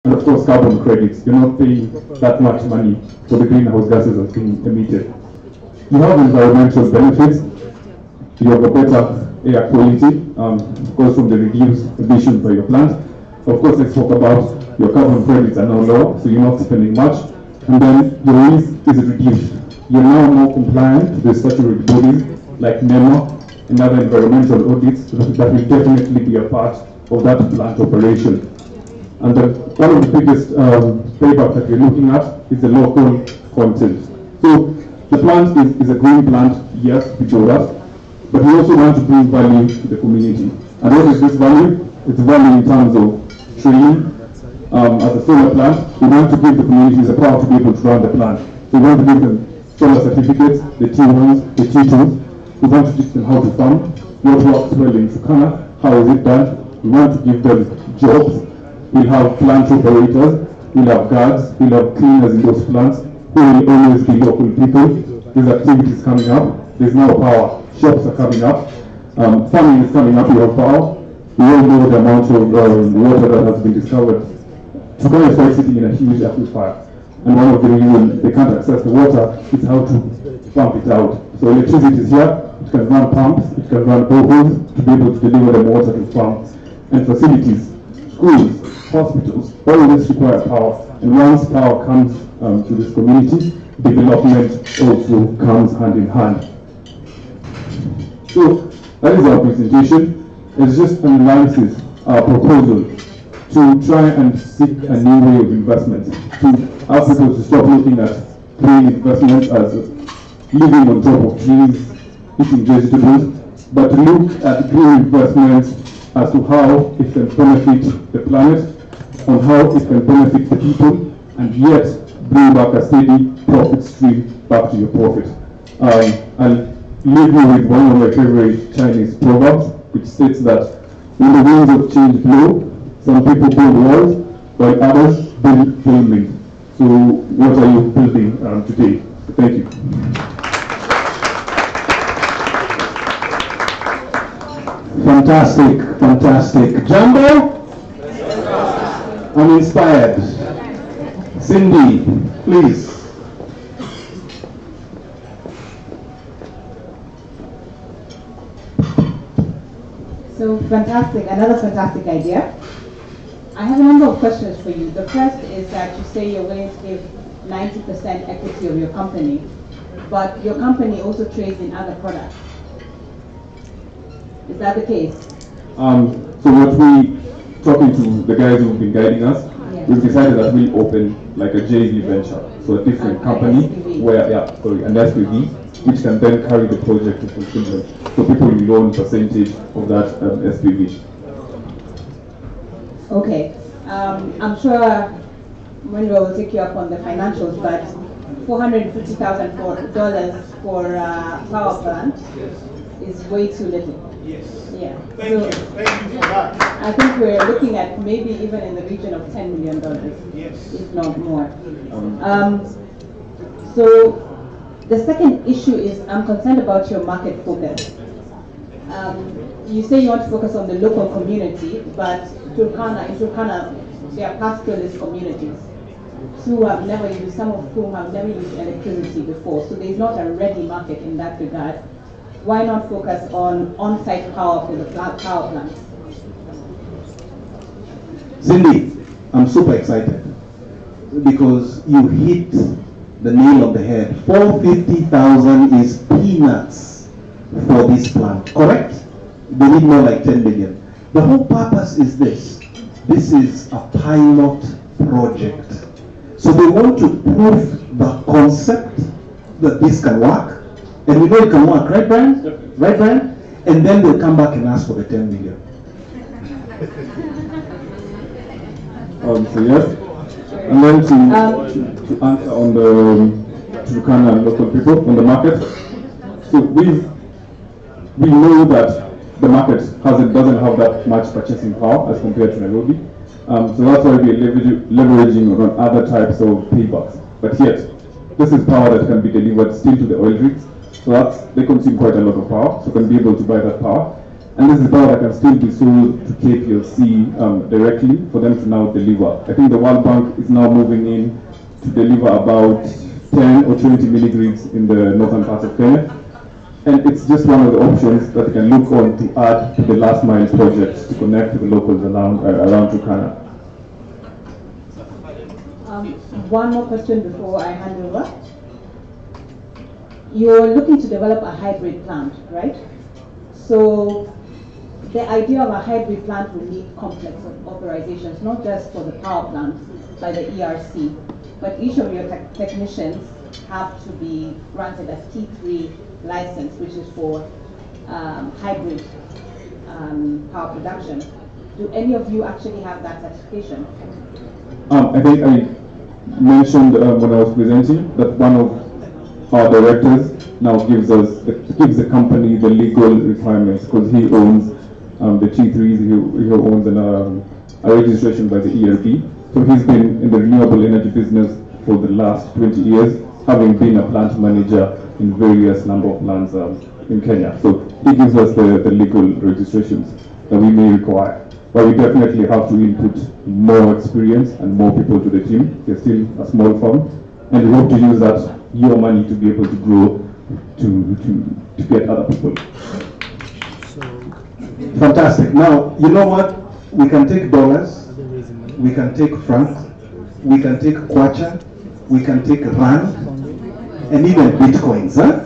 And of course, carbon credits. You're not paying that much money for the greenhouse gases that's being emitted. You have environmental benefits. You have a better air quality, of course, from the reduced emissions by your plant. Of course, let's talk about your carbon credits are now lower, so you're not spending much. And then your risk is reduced. You're now more compliant with statutory bodies like NEMA and other environmental audits that will definitely be a part of that plant operation. And then one of the biggest payback that we're looking at is the local content. So the plant is a green plant, yes, we do that, but we also want to bring value to the community. And what is this value? It's value in terms of training. As a solar plant, we want to give the communities the power to be able to run the plant. So we want to give them solar certificates, the T1s, the T2s. We want to teach them how to farm, what works well in Turkana, how is it done. We want to give them jobs. We'll have plant operators, we'll have guards, we'll have cleaners in those plants, who will always be local people. There's activities coming up. There's now power. Shops are coming up. Farming is coming up. We have power. We all know the amount of water that has been discovered. Turkana is quite sitting in a huge aquifer. And one of the reasons they can't access the water is how to pump it out. So electricity is here. It can run pumps. It can run boreholes to be able to deliver the water to farms. And facilities, schools, hospitals, all this require power. And once power comes to this community, development also comes hand in hand. So that is our presentation. It's just an analysis, our proposal to try and seek a new way of investment, to ask people to stop looking at green investment as living on top of trees, eating vegetables, but to look at green investments as to how it can benefit the planet, on how it can benefit the people, and yet bring back a steady profit stream back to your profit. I'll leave you with one of my favorite Chinese proverbs, which states that when the winds of change blow, some people build walls, while others build buildings. So what are you building today? Thank you. Fantastic, fantastic. Jumbo? I'm inspired. Cindy, please. So fantastic, another fantastic idea. I have a number of questions for you. The first is that you say you're willing to give 90% equity of your company, but your company also trades in other products. Is that the case? So what we, talking to the guys who've been guiding us, yes, we've decided that we'll open like a JV venture, so a different company where, an SPV, which can then carry the project to fulfillment. So people will own percentage of that SPV. Okay. I'm sure Mwendo will take you up on the financials, but $450,000 for a power plant is way too little. Yes. Yeah. Thank you for that. I think we're looking at maybe even in the region of $10 million, yes, if not more. So the second issue is I'm concerned about your market focus. You say you want to focus on the local community, but in Turkana, there are pastoralist communities who have never used, some of whom have never used electricity before. So there's not a ready market in that regard. Why not focus on on-site power for the power plants? Cindy, I'm super excited because you hit the nail on the head. 450,000 is peanuts for this plant, correct? They need more like 10 million. The whole purpose is this. This is a pilot project. So they want to prove the concept that this can work. And we know it can work, right, Brian? Yep. Right, Brian? And then they'll come back and ask for the 10 million. So yes, and then to answer on the Turkana local people on the market. So we know that the market doesn't have that much purchasing power as compared to Nairobi. So that's why we're leveraging on other types of paybacks. But yet, this is power that can be delivered still to the oil rigs. So they consume quite a lot of power, so can be able to buy that power. And this is power that can still be sold to KPLC directly for them to now deliver. I think the World Bank is now moving in to deliver about 10 or 20 mini-grids in the northern part of Kenya. And it's just one of the options that they can look on to add to the last mile projects to connect to the locals around Turkana. One more question before I hand over. You're looking to develop a hybrid plant, right? So the idea of a hybrid plant will need complex authorizations, not just for the power plant by the ERC, but each of your technicians have to be granted a T3 license, which is for hybrid power production. Do any of you actually have that certification? I think I mentioned when I was presenting that one of our directors now gives the company the legal requirements because he owns the T3s, he owns a registration by the ERB. So he's been in the renewable energy business for the last 20 years, having been a plant manager in various number of plants in Kenya. So he gives us the legal registrations that we may require. But we definitely have to input more experience and more people to the team. We're still a small firm, and we hope to use that your money to be able to grow to get other people. Fantastic. Now, you know what? We can take dollars, we can take francs, we can take kwacha, we can take rand, and even bitcoins. Huh?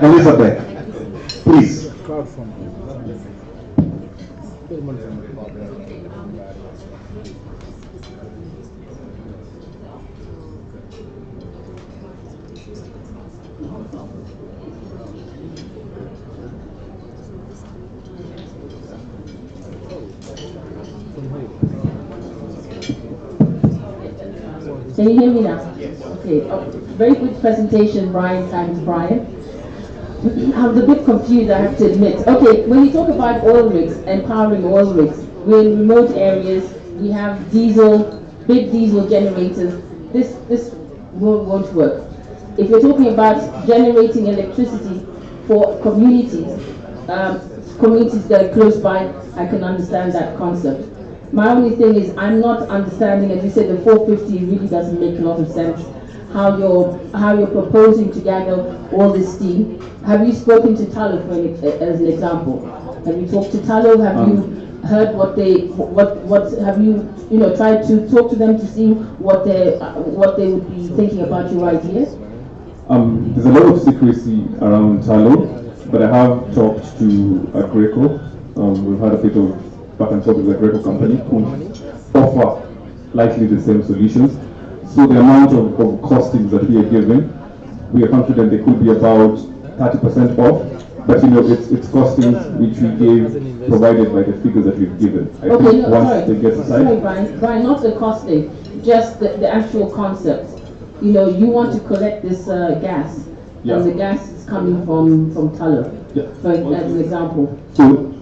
Elizabeth, please. Can you hear me now? Yes. Okay. Very good presentation, Brian. Thanks, Brian. I'm a bit confused, I have to admit. Okay, when you talk about oil rigs, empowering oil rigs, we're in remote areas, we have big diesel generators. This won't work. If you're talking about generating electricity for communities, communities that are close by, I can understand that concept. My only thing is I'm not understanding, as you said, the 450 really doesn't make a lot of sense. How you're proposing to gather all this steam. Have you spoken to Talo as an example? Have you talked to Talo? Have you heard have you tried to talk to them to see what they would be thinking about your ideas? There's a lot of secrecy around Talo, but I have talked to Agreco. We've had a bit of back and forth with the Agreco company who offer likely the same solutions. So the amount of costings that we are giving, we are confident they could be about 30% off. But it's costings which we gave provided by the figures that we've given. I think once they get aside. Sorry, Brian, not the costing, just the actual concept. You want to collect this gas, and the gas is coming from Talo, as an example. So,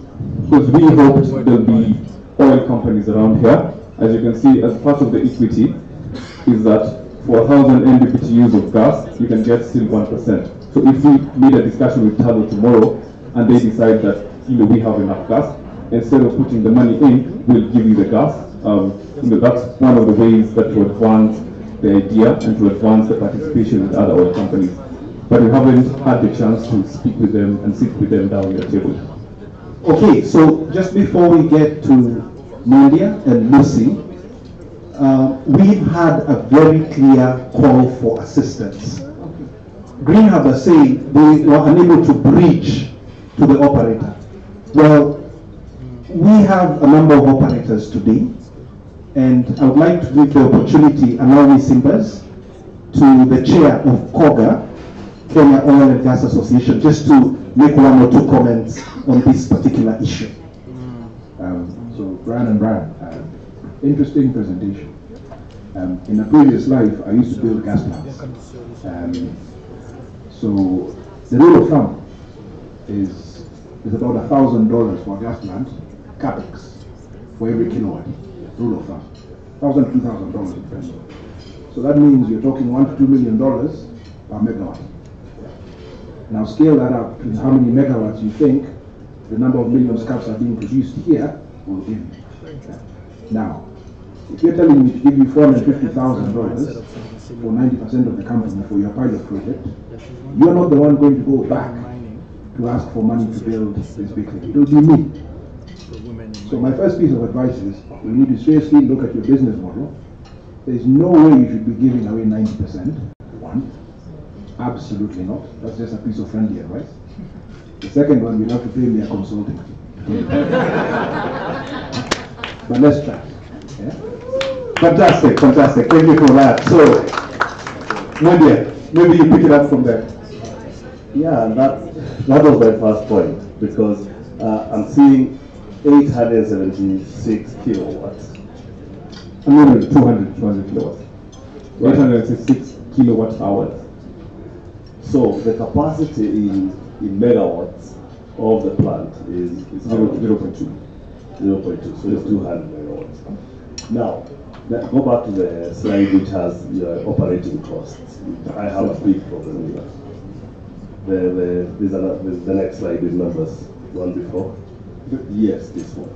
because we hoped there'll be oil companies around here. As you can see, as part of the equity, is that for 1,000 NDPTUs of gas, you can get still 1%. So if we made a discussion with Talo tomorrow, and they decide that we have enough gas, instead of putting the money in, we'll give you the gas. That's one of the ways that to advance the idea and to advance the participation with other oil companies. But we haven't had the chance to speak with them and sit with them down at the table. Okay, so just before we get to Mandia and Lucy, we've had a very clear call for assistance. Green Harbor saying they were unable to bridge to the operator. Well, we have a number of operators today, and I would like to give the opportunity, allow me Simbas, to the chair of KOGA, Kenya Oil and Gas Association, just to make one or two comments on this particular issue. So Brian, interesting presentation. In a previous life, I used to build gas plants. So the rule of thumb is about $1,000 for a gas plant, capex, for every kilowatt. Rule of thumb, $1,000 to $2,000 depends. So that means you're talking $1 to $2 million per megawatt. Now scale that up to how many megawatts you think the number of million scraps are being produced here will give you. Now, if you're telling me to give you $450,000 for 90% of the company for your pilot project, you're not the one going to go back to ask for money to build this big thing. It will be me. So my first piece of advice is you need to seriously look at your business model. There's no way you should be giving away 90%. One, absolutely not. That's just a piece of friendly advice. The second one, you'll have to pay me a consulting fee. But let's try. Yeah? Fantastic, fantastic. Thank you for that. So, Nadia, maybe you pick it up from there. Yeah, that was my first point, because I'm seeing 876 kilowatts. I'm not 200 kilowatts. Right. 866 kilowatt hours. So the capacity in megawatts of the plant is 0.2. 0.2, so it's 200 megawatts. Now, go back to the slide which has your operating costs. I have a big problem with that. There's the next slide with numbers, one before. Yes, this one.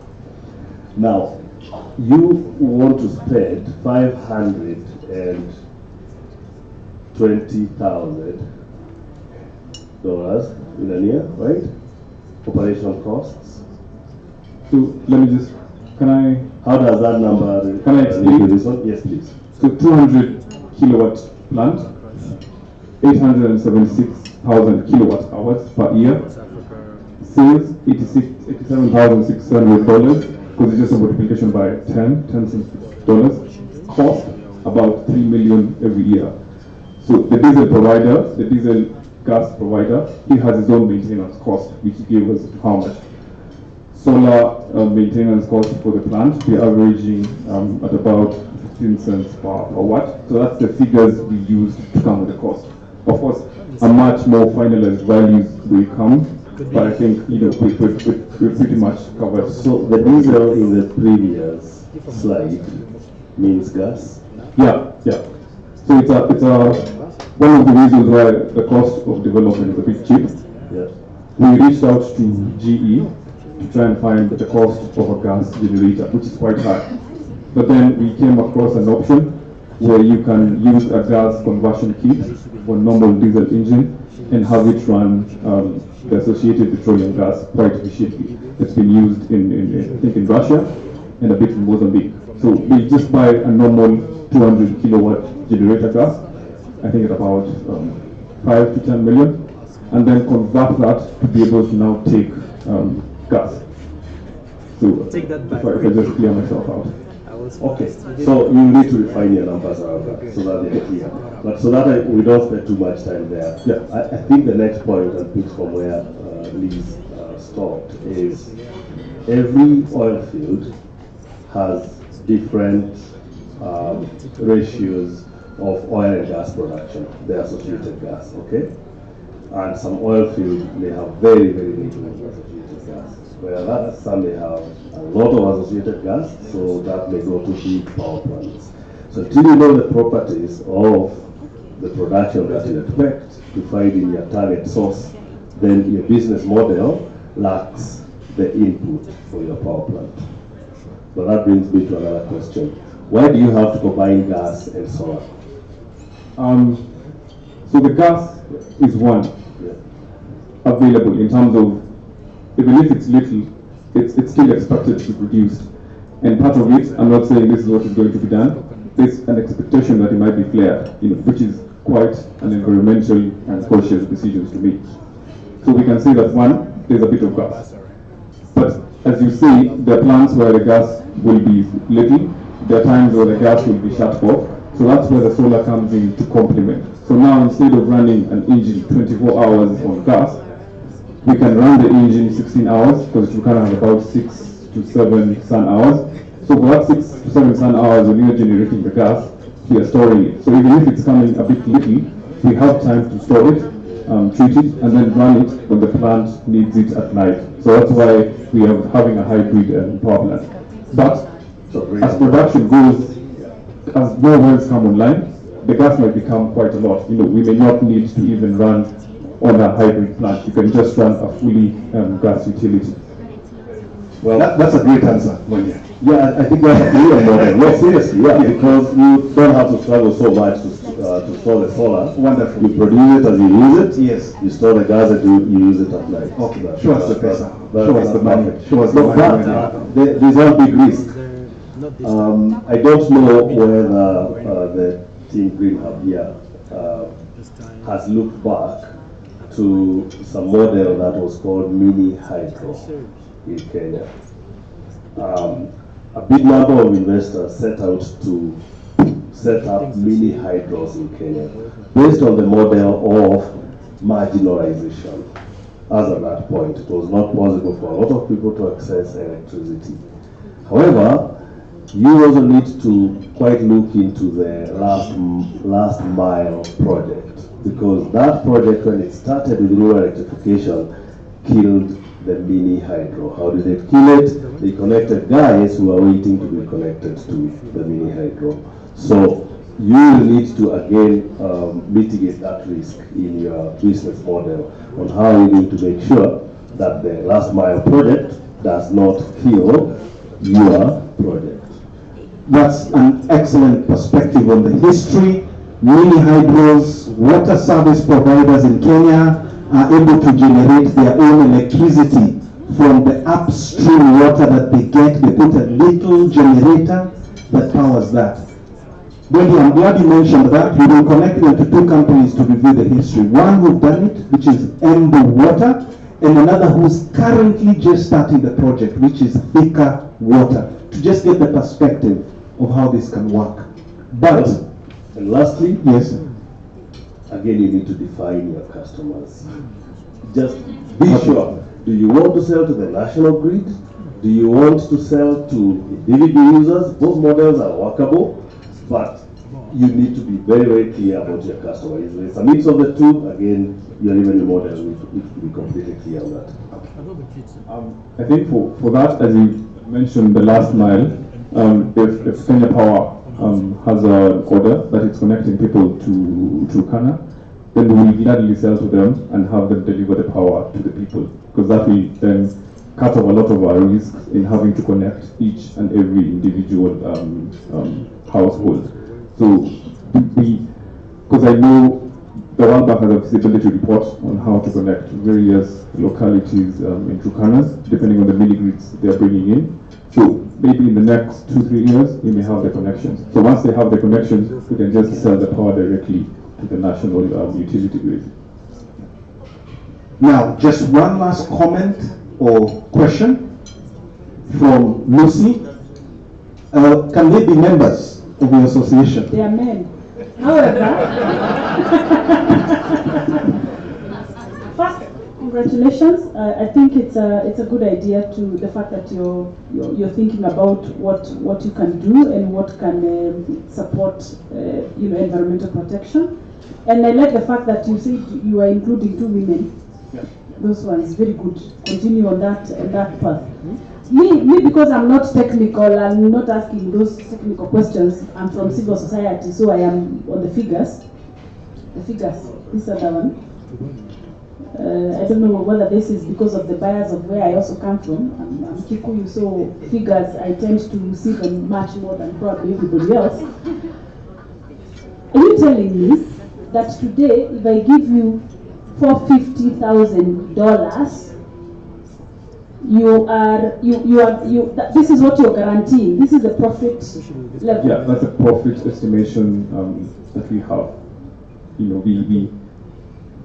Now, you want to spend $520,000 in a year, right? Operational costs. So let me just, how does that number, can I explain this one? Yes, please. So 200 kilowatt plant, 876,000 kilowatt hours per year. Sales $87,600 because it's just a multiplication by 10 cents dollars. Cost about $3 million every year. So the diesel provider, the diesel gas provider, he has his own maintenance cost, which he gave us how much. Solar maintenance cost for the plant, we're averaging at about 15 cents per watt. So that's the figures we used to come with the cost. Of course, a much more finalized values will come, but I think we're pretty much covered. So the diesel in the previous slide means gas? Yeah. So it's one of the reasons why the cost of development is a bit cheap. Yeah. We reached out to GE to try and find the cost of a gas generator, which is quite high. But then we came across an option where you can use a gas conversion kit for normal diesel engine and have it run the associated petroleum gas quite efficiently. It's been used in I think in Russia and a bit in Mozambique. So we just buy a normal 200 kilowatt generator gas, I think at about 5 to 10 million, and then convert that to be able to now take gas. So take that back. if I just clear myself out. Okay, so you need to refine your numbers around that so that they're clear. But so that we don't spend too much time there. Yeah. I think the next point, and pick from where Liz stopped, is every oil field has different ratios of oil and gas production, the associated gas, okay? And some oil fields may have very, very little associated gas, whereas some may have a lot of associated gas, so that may go to big power plants. So until you know the properties of the production that you expect to find in your target source, then your business model lacks the input for your power plant. But that brings me to another question. Why do you have to combine gas and solar? So the gas is one available in terms of, even if it's little, it's still expected to be produced. And part of it, I'm not saying this is what is going to be done, there's an expectation that it might be flared, which is quite an environmental and cautious decision to make. So we can say that one, there's a bit of gas. But as you see, there are plants where the gas will be little, there are times where the gas will be shut off. So that's where the solar comes in to complement. So now instead of running an engine 24 hours on gas, we can run the engine 16 hours because you can have about 6 to 7 sun hours. So for that 6 to 7 sun hours when you're generating the gas, we are storing it. So even if it's coming a bit little, we have time to store it, treat it, and then run it when the plant needs it at night. So that's why we are having a hybrid power plant. But as production goes, as more wells come online, the gas might become quite a lot. We may not need to even run on a hybrid plant. You can just run a fully gas utility. Well, that's a great answer, Monia. Yeah, I think that's a brilliant model. No, seriously, yeah, because you don't have to struggle so much to store the solar. Wonderful. You produce it as you use it. Yes. You store the gas and you use it at night. Okay. Show us the pesa. Show Show us the money. Show us the Look, money. there's one big risk. I don't know whether the Team Green Hub here has looked back to some model that was called mini hydro in Kenya. A big number of investors set out to set up mini hydros in Kenya based on the model of marginalization. As at that point, it was not possible for a lot of people to access electricity. However, you also need to quite look into the last mile project, because that project, when it started with rural electrification, killed the mini hydro. How did it kill it? They connected guys who are waiting to be connected to the mini hydro. So you will need to again mitigate that risk in your business model on how you need to make sure that the last mile project does not kill your project. That's an excellent perspective on the history. Mini hydros, water service providers in Kenya are able to generate their own electricity from the upstream water that they get. They put a little generator that powers that. Wendy, I'm glad you mentioned that. We will connect them to two companies to review the history. One who's done it, which is Embu Water, and another who's currently just starting the project, which is Thika Water, to just get the perspective of how this can work. But, and lastly, yes, again, you need to define your customers. Just be sure. Do you want to sell to the national grid? Do you want to sell to individual users? Both models are workable, but you need to be very, very clear about your customer. If it's a mix of the two, again, your revenue model need to be completely clear on that. I think for that, as you mentioned, the last mile, if Kenya Power has an order that it's connecting people to Kana, then we will gladly sell to them and have them deliver the power to the people, because that will then cut off a lot of our risks in having to connect each and every individual household. So, because I know the World Bank has a feasibility report on how to connect various localities in Turkana, depending on the mini grids they are bringing in. So maybe in the next 2-3 years, we may have the connections. So once they have the connections, we can just sell the power directly to the national utility grid. now just one last comment or question from Lucy. Can they be members of the association? They are men. However, first, congratulations. I think it's a good idea to the fact that you're thinking about what you can do and what can support environmental protection. And I like the fact that you said you are including 2 women. Yeah. Those ones, very good. Continue on that path. Me, because I'm not technical, I'm not asking those technical questions. I'm from civil society, so I am on the figures. The figures, this other one. I don't know whether this is because of the bias of where I also come from. I'm Kikuyu, so figures, I tend to see them much more than probably everybody else. Are you telling me that today, if I give you $450,000, this is what you're guaranteeing? This is the profit level? Yeah, that's a profit estimation that we have. We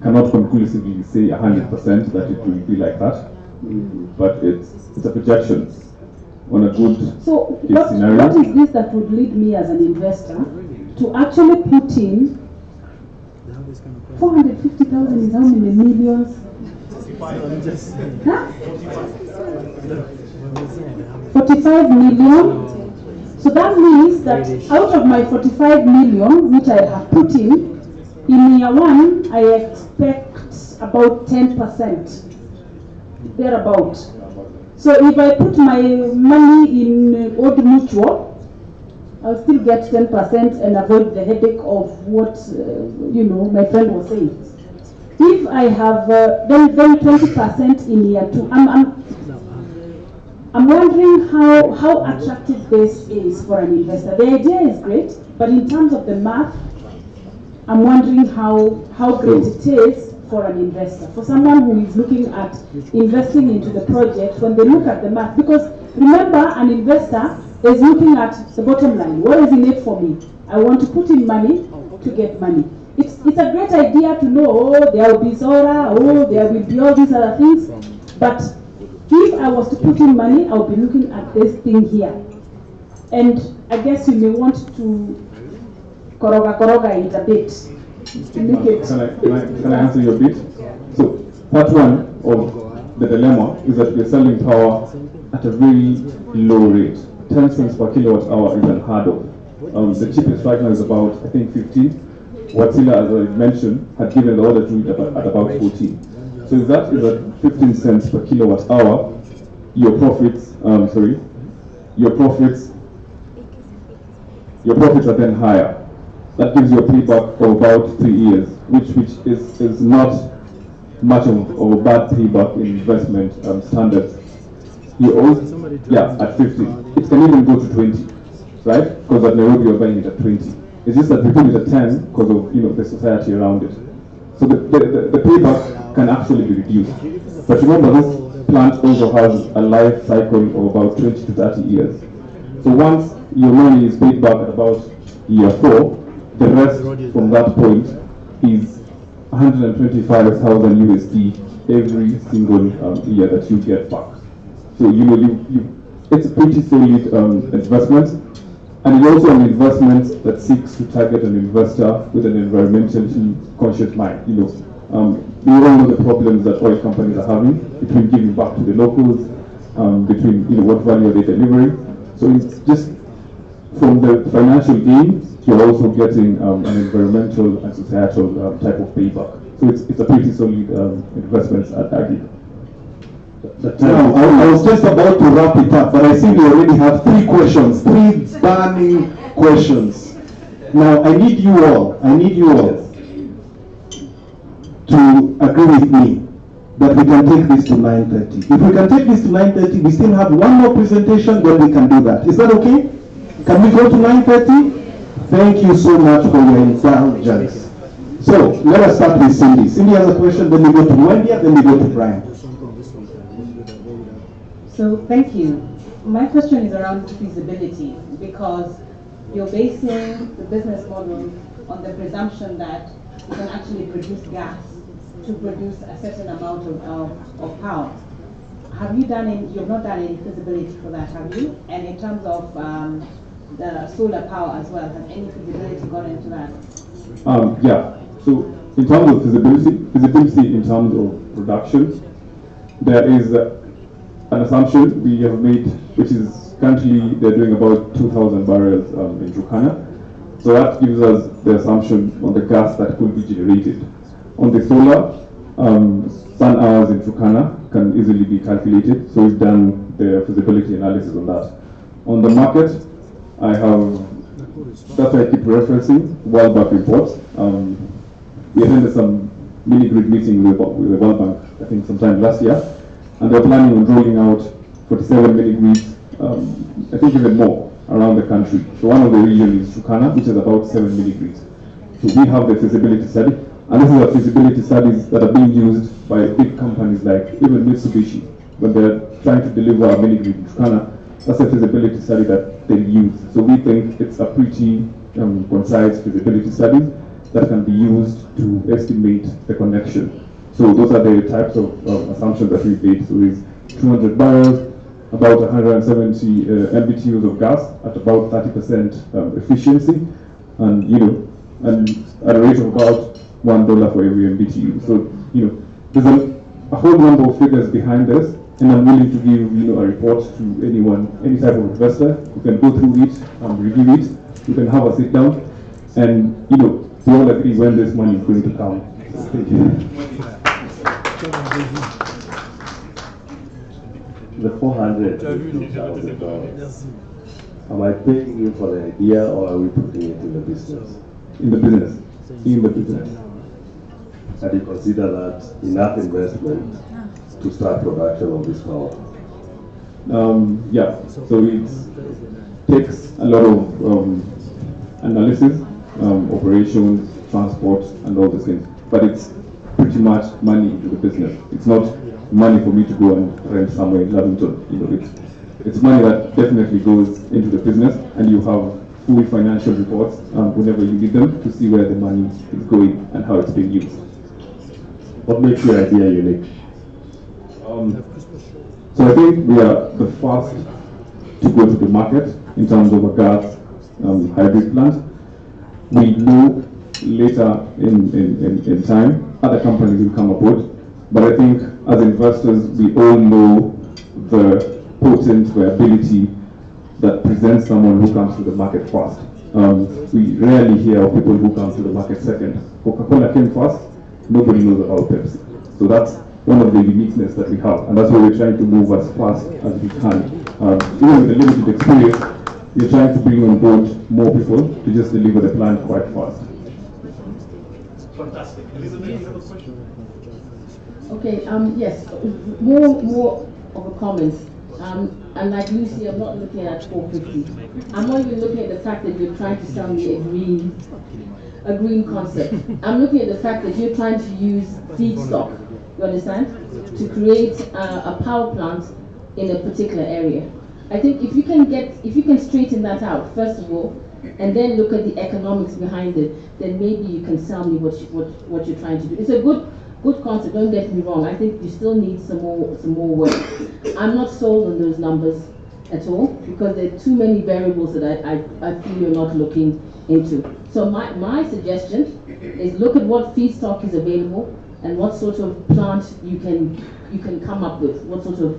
cannot conclusively say 100% that it will be like that, but it's a projection on a good scenario. What is this that would lead me as an investor to actually put in 450,000 is how many millions? Huh? 45 million. So that means that out of my 45 million, which I have put in year 1, I expect about 10%, thereabout. So if I put my money in Old Mutual, I'll still get 10% and avoid the headache of what my friend was saying. if I have then 20% in year 2, I'm wondering how attractive this is for an investor. The idea is great, but in terms of the math, I'm wondering how great it is for an investor, for someone who is looking at investing into the project. When they look at the math, because remember, an investor is looking at the bottom line. What is in it for me? I want to put in money to get money. It's a great idea to know, oh, there will be Zora, oh, there will be all these other things, but if I was to put in money, I'll be looking at this thing here. And I guess you may want to koroga it a bit to make it. Can I answer your bit? So part one of the dilemma is that we're selling power at a very low rate. 10 cents per kilowatt hour is unheard of. The cheapest right now is about, I think, 15. Watsila, as I mentioned, had given the order to it at about 14. So if that is at 15 cents per kilowatt hour, your profits are then higher. That gives you a payback of about 3 years, which is not much of a bad payback in investment standards. You also, at 15. It can even go to 20, right? Because at Nairobi you're buying it at 20. It's just that we put it at 10 because of the society around it. So the payback can actually be reduced. But remember, this plant also has a life cycle of about 20 to 30 years. So once your money is paid back at about year 4, the rest from that point is 125,000 USD every single year that you get back. So it's a pretty solid investment. And it's also an investment that seeks to target an investor with an environmentally conscious mind. We all know the problems that oil companies are having between giving back to the locals, between what value are they delivering. So it's just from the financial gain, you're also getting an environmental and societal type of payback. So it's a pretty solid investment at Aggie. Now, I was just about to wrap it up, but I see we already have 3 questions, 3 burning questions. Now, I need you all to agree with me that we can take this to 9:30. If we can take this to 9:30, we still have one more presentation, then we can do that. Is that okay? Can we go to 9:30? Thank you so much for your indulgence. So, let us start with Cindy. Cindy has a question, then we go to Wendy, then we go to Brian. So thank you. My question is around feasibility, because you're basing the business model on the presumption that you can actually produce gas to produce a certain amount of power. You've not done any feasibility for that, have you? And in terms of the solar power as well, has any feasibility gone into that? So in terms of feasibility in terms of production, there is an assumption we have made, which is currently they're doing about 2,000 barrels in Turkana. So that gives us the assumption on the gas that could be generated. On the solar, sun hours in Turkana can easily be calculated, so we've done the feasibility analysis on that. On the market, that's why I keep referencing World Bank reports. We attended some mini-grid meeting with the World Bank, I think sometime last year, and they're planning on rolling out 47 mini-grids, I think even more, around the country. So one of the regions is Turkana, which is about 7 mini-grids. So we have the feasibility study, and this is a feasibility studies that are being used by big companies like even Mitsubishi. When they're trying to deliver a mini-grid in Turkana, that's a feasibility study that they use. So we think it's a pretty concise feasibility study that can be used to estimate the connection. So those are the types of assumptions that we made. So it's 200 barrels, about 170 MBTUs of gas at about 30% efficiency, and at a rate of about $1 for every MBTU. So there's a whole number of figures behind this, and I'm willing to give a report to anyone, any type of investor. You can go through it, review it. You can have a sit down, and we all agree when this money is going to come. Thank you. The $450,000. Am I paying you for the idea, or are we putting it in the business? In the business. In the business. and you consider that enough investment to start production of this power? Yeah, so it takes a lot of analysis, operations, transport, and all these things. But it's pretty much money into the business. It's not money for me to go and rent somewhere in Lavington. You know, it's money that definitely goes into the business, and you have full financial reports whenever you need them to see where the money is going and how it's being used. What makes your idea unique? So I think we are the first to go to the market in terms of a gas hybrid plant. We know later in time other companies will come aboard, but I think as investors we all know the potent viability that presents someone who comes to the market first. We rarely hear of people who come to the market second. Coca-Cola came first, nobody knows about Pepsi. So that's one of the uniqueness that we have, and that's why we're trying to move as fast as we can. Even with the limited experience, we're trying to bring on board more people to just deliver the plan quite fast. Fantastic. Elizabeth, you have a question? Okay, yes, more of a comment. And like Lucy, I'm not looking at 450. I'm not even looking at the fact that you're trying to sell me a green concept. I'm looking at the fact that you're trying to use feedstock, you understand, to create a power plant in a particular area. I think if you can straighten that out, first of all, and then look at the economics behind it, then maybe you can sell me what you're trying to do. It's a good concept, don't get me wrong. I think you still need some more work. I'm not sold on those numbers at all because there are too many variables that I feel you're not looking into. So my suggestion is look at what feedstock is available and what sort of plant you can come up with, what sort of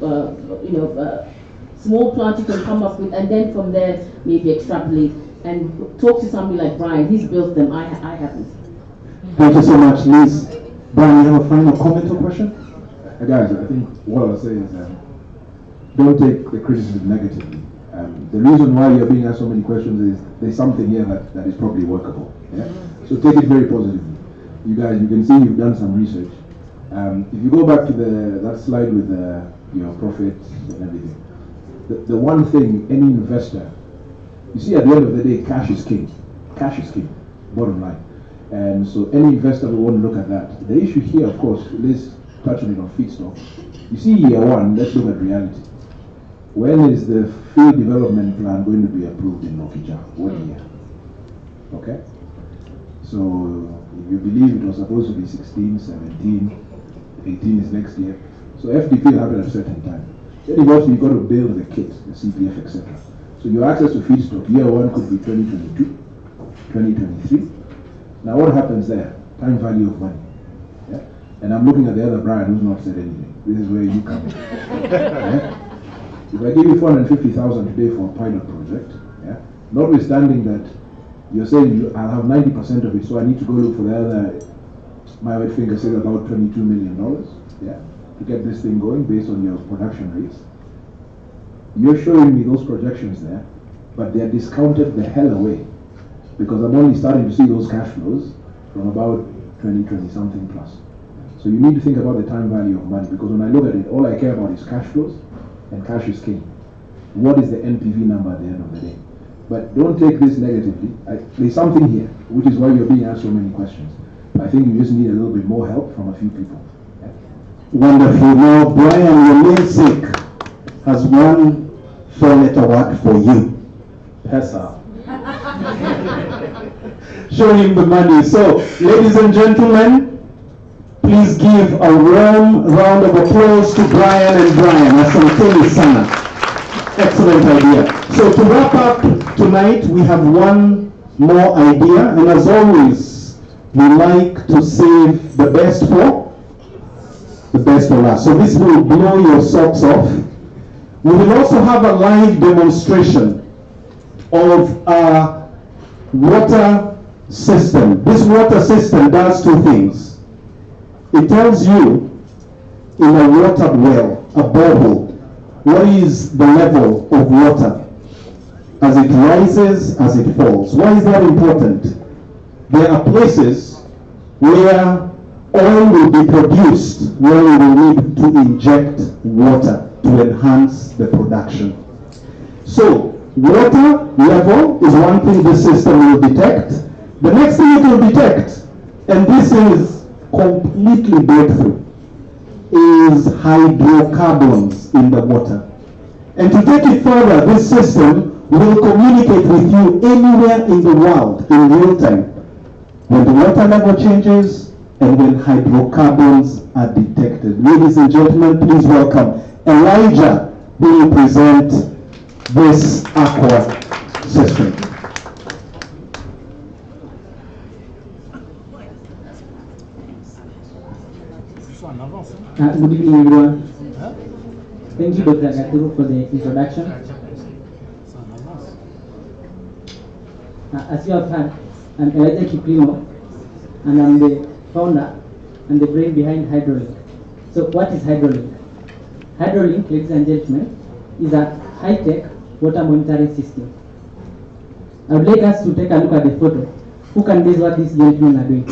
small plant you can come up with, and then from there maybe extrapolate and talk to somebody like Brian. He's built them, I haven't. Thank you so much, Liz. Brian, you have a final comment or question? Guys, I think what I'll say is don't take the criticism negatively. The reason why you're being asked so many questions is there's something here that is probably workable. Yeah? So take it very positively. You guys, you can see you've done some research. If you go back to that slide with your profits and everything, the one thing any investor, you see at the end of the day, cash is king. Cash is king, bottom line. And so any investor will want to look at that. The issue here, of course, let's touch on it on feedstock. You see year one, let's look at reality. When is the field development plan going to be approved in Okija? What year? Okay? So if you believe it was supposed to be 16, 17, 18 is next year. So FDP will happen at a certain time. Then you've got to build the kit, the CPF, etc. So your access to feedstock, year one could be 2022, 2023. Now what happens there? Time value of money. Yeah? And I'm looking at the other Brian who's not said anything. This is where you come in. Yeah? If I give you 450,000 today for a pilot project, yeah, notwithstanding that you're saying I'll have 90% of it, so I need to go look for the other, my wet finger said about $22 million, yeah, to get this thing going based on your production rates. You're showing me those projections there, but they're discounted the hell away because I'm only starting to see those cash flows from about 2020 something plus. So you need to think about the time value of money, because when I look at it, all I care about is cash flows, and cash is king. What is the NPV number at the end of the day? But don't take this negatively. There's something here, which is why you're being asked so many questions. I think you just need a little bit more help from a few people. Yeah? Wonderful. Now, Brian, your namesake has one four-letter word for you. PESA. Show him the money. So, ladies and gentlemen, please give a warm round of applause to Brian and Brian. Asanteni sana. Excellent idea. So to wrap up tonight, we have one more idea, and as always, we like to save the best for last. So this will blow your socks off. We will also have a live demonstration of a water system. This water system does two things. It tells you in a water well, a borehole, what is the level of water as it rises, as it falls. Why is that important? There are places where oil will be produced where we will need to inject water to enhance the production. So, water level is one thing this system will detect. The next thing it will detect, and this is completely breakthrough, is hydrocarbons in the water. And to take it further, this system will communicate with you anywhere in the world in real time when the water level changes and when hydrocarbons are detected. Ladies and gentlemen, please welcome Elijah, who will present this aqua system. Good evening, everyone. Thank you, Dr. Gaturu, for the introduction. As you have heard, I'm Elijah Kipya, and I'm the founder and the brain behind HydroLink. So what is HydroLink? HydroLink, ladies and gentlemen, is a high-tech water monitoring system. I would like us to take a look at the photo. Who can guess what these gentlemen are doing?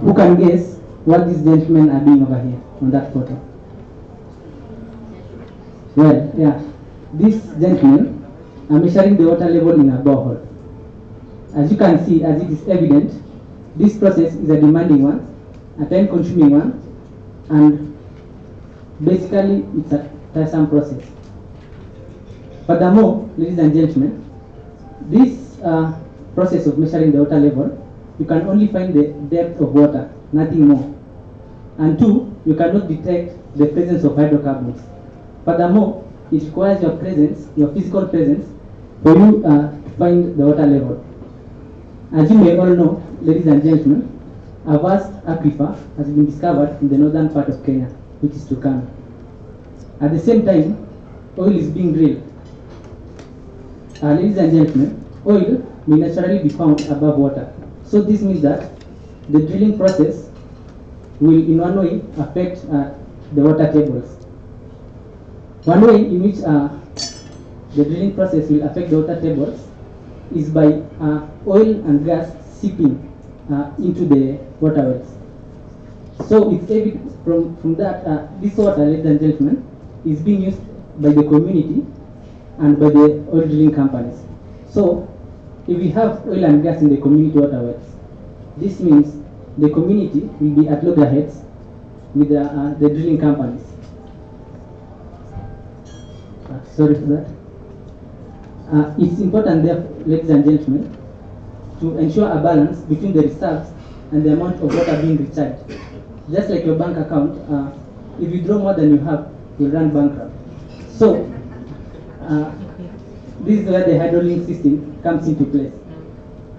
Who can guess what these gentlemen are doing over here on that photo? Well, yeah, these gentlemen are measuring the water level in a borehole. As you can see, as it is evident, this process is a demanding one, a time-consuming one, and basically it's a tiresome process. Furthermore, ladies and gentlemen, this process of measuring the water level, you can only find the depth of water, nothing more. And two, you cannot detect the presence of hydrocarbons. Furthermore, it requires your presence, your physical presence, for you to find the water level. As you may all know, ladies and gentlemen, a vast aquifer has been discovered in the northern part of Kenya, which is Turkana. At the same time, oil is being drilled. Ladies and gentlemen, oil may naturally be found above water. So this means that the drilling process will in one way affect the water tables. One way in which the drilling process will affect the water tables is by oil and gas seeping into the water wells. So it's evident from that this water, ladies and gentlemen, is being used by the community and by the oil drilling companies. So if we have oil and gas in the community water wells, this means the community will be at loggerheads with the drilling companies. Sorry for that. It's important, therefore, ladies and gentlemen, to ensure a balance between the reserves and the amount of water being recharged. Just like your bank account, if you draw more than you have, you'll run bankrupt. So, this is where the HydroLink system comes into place.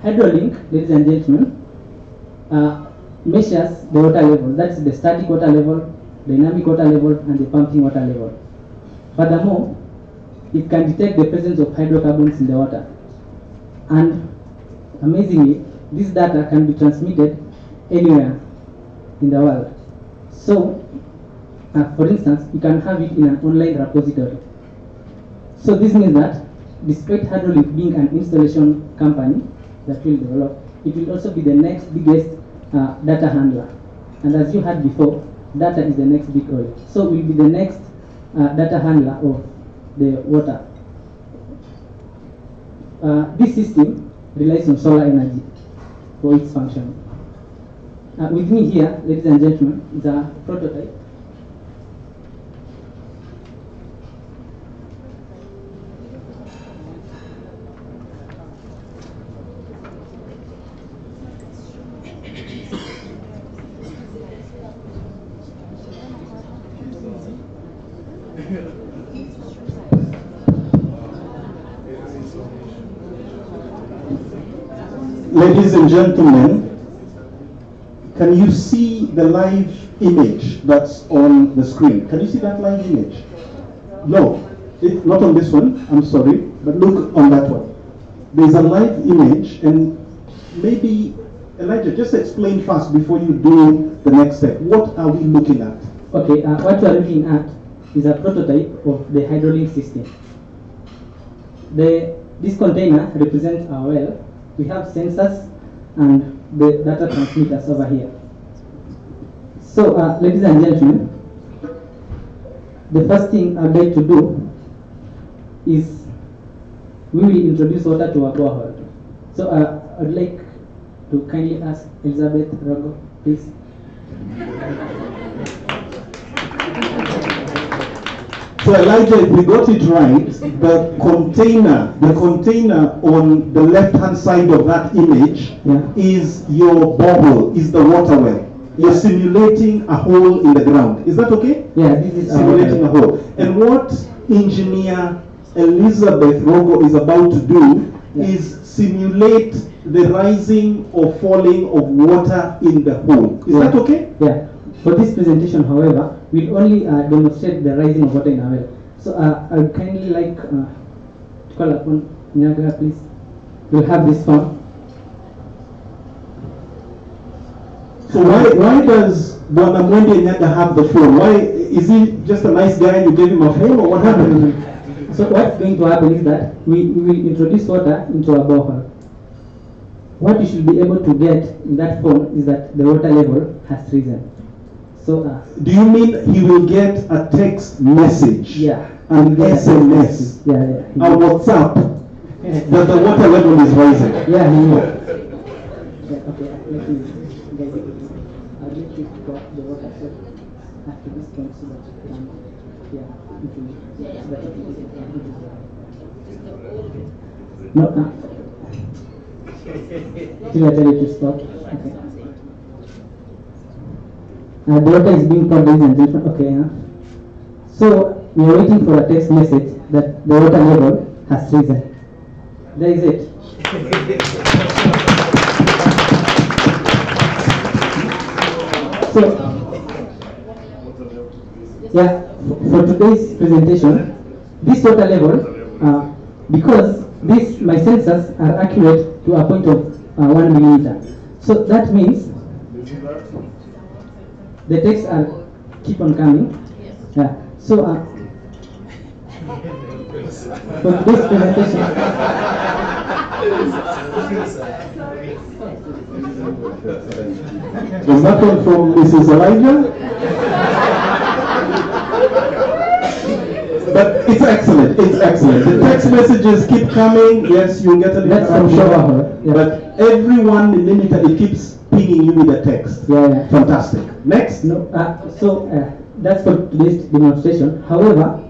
HydroLink, ladies and gentlemen, measures the water level. That's the static water level, dynamic water level, and the pumping water level. Furthermore, it can detect the presence of hydrocarbons in the water. And amazingly, this data can be transmitted anywhere in the world. So, for instance, you can have it in an online repository. So this means that despite HydroLink being an installation company that will develop, it will also be the next biggest data handler. And as you heard before, data is the next big oil. So it will be the next data handler of the water. This system relies on solar energy for its function. With me here, ladies and gentlemen, is a prototype. Ladies and gentlemen, can you see the live image that's on the screen? Can you see that live image? No, not on this one, I'm sorry, but look on that one. There's a live image, and maybe, Elijah, just explain first before you do the next step. What are we looking at? Okay, what you are looking at is a prototype of the HydroLink system. This container represents our well, we have sensors and the data transmitters over here. So, ladies and gentlemen, the first thing I'd like to do is we will introduce water to our borehole. So, I'd like to kindly ask Elizabeth Rogo, please. So Elijah, if we got it right, the container on the left-hand side of that image is your borehole, is the water well. You're simulating a hole in the ground. Is that okay? Yeah, this is simulating a hole. And what engineer Elizabeth Rogo is about to do is simulate the rising or falling of water in the hole. Is that okay? Yeah. For this presentation, however, we'll only demonstrate the rising of water in our well. So I would kindly like to call upon Nyaga, please. We'll have this phone. So why does Bwanamwende Nyaga have the phone? Why is he just a nice guy and you gave him a phone, or what happened? So what's going to happen is that we will introduce water into our borehole. What you should be able to get in that phone is that the water level has risen. So, do you mean he will get a text message? Yeah. An SMS? Yeah. A WhatsApp that the water level is rising? Yeah, he will. Yeah, okay, let me I'll let you drop the water after this point so that you can, no, till I tell you to stop. Okay. The water is being poured, ladies and gentlemen. Okay, so we are waiting for a text message that the water level has risen. There is it. So, yeah, for today's presentation, this water level, because my sensors are accurate to a point of 1 millimeter. So that means the texts keep on coming. Yeah. So for today's presentation, is that one from Mrs. Elijah? But it's excellent. It's excellent. The text messages keep coming. Yes, you get an interruption. Yeah. But every 1 millimeter, it keeps pinging you with a text. Yeah. Fantastic. Next. No. So that's for today's demonstration. However,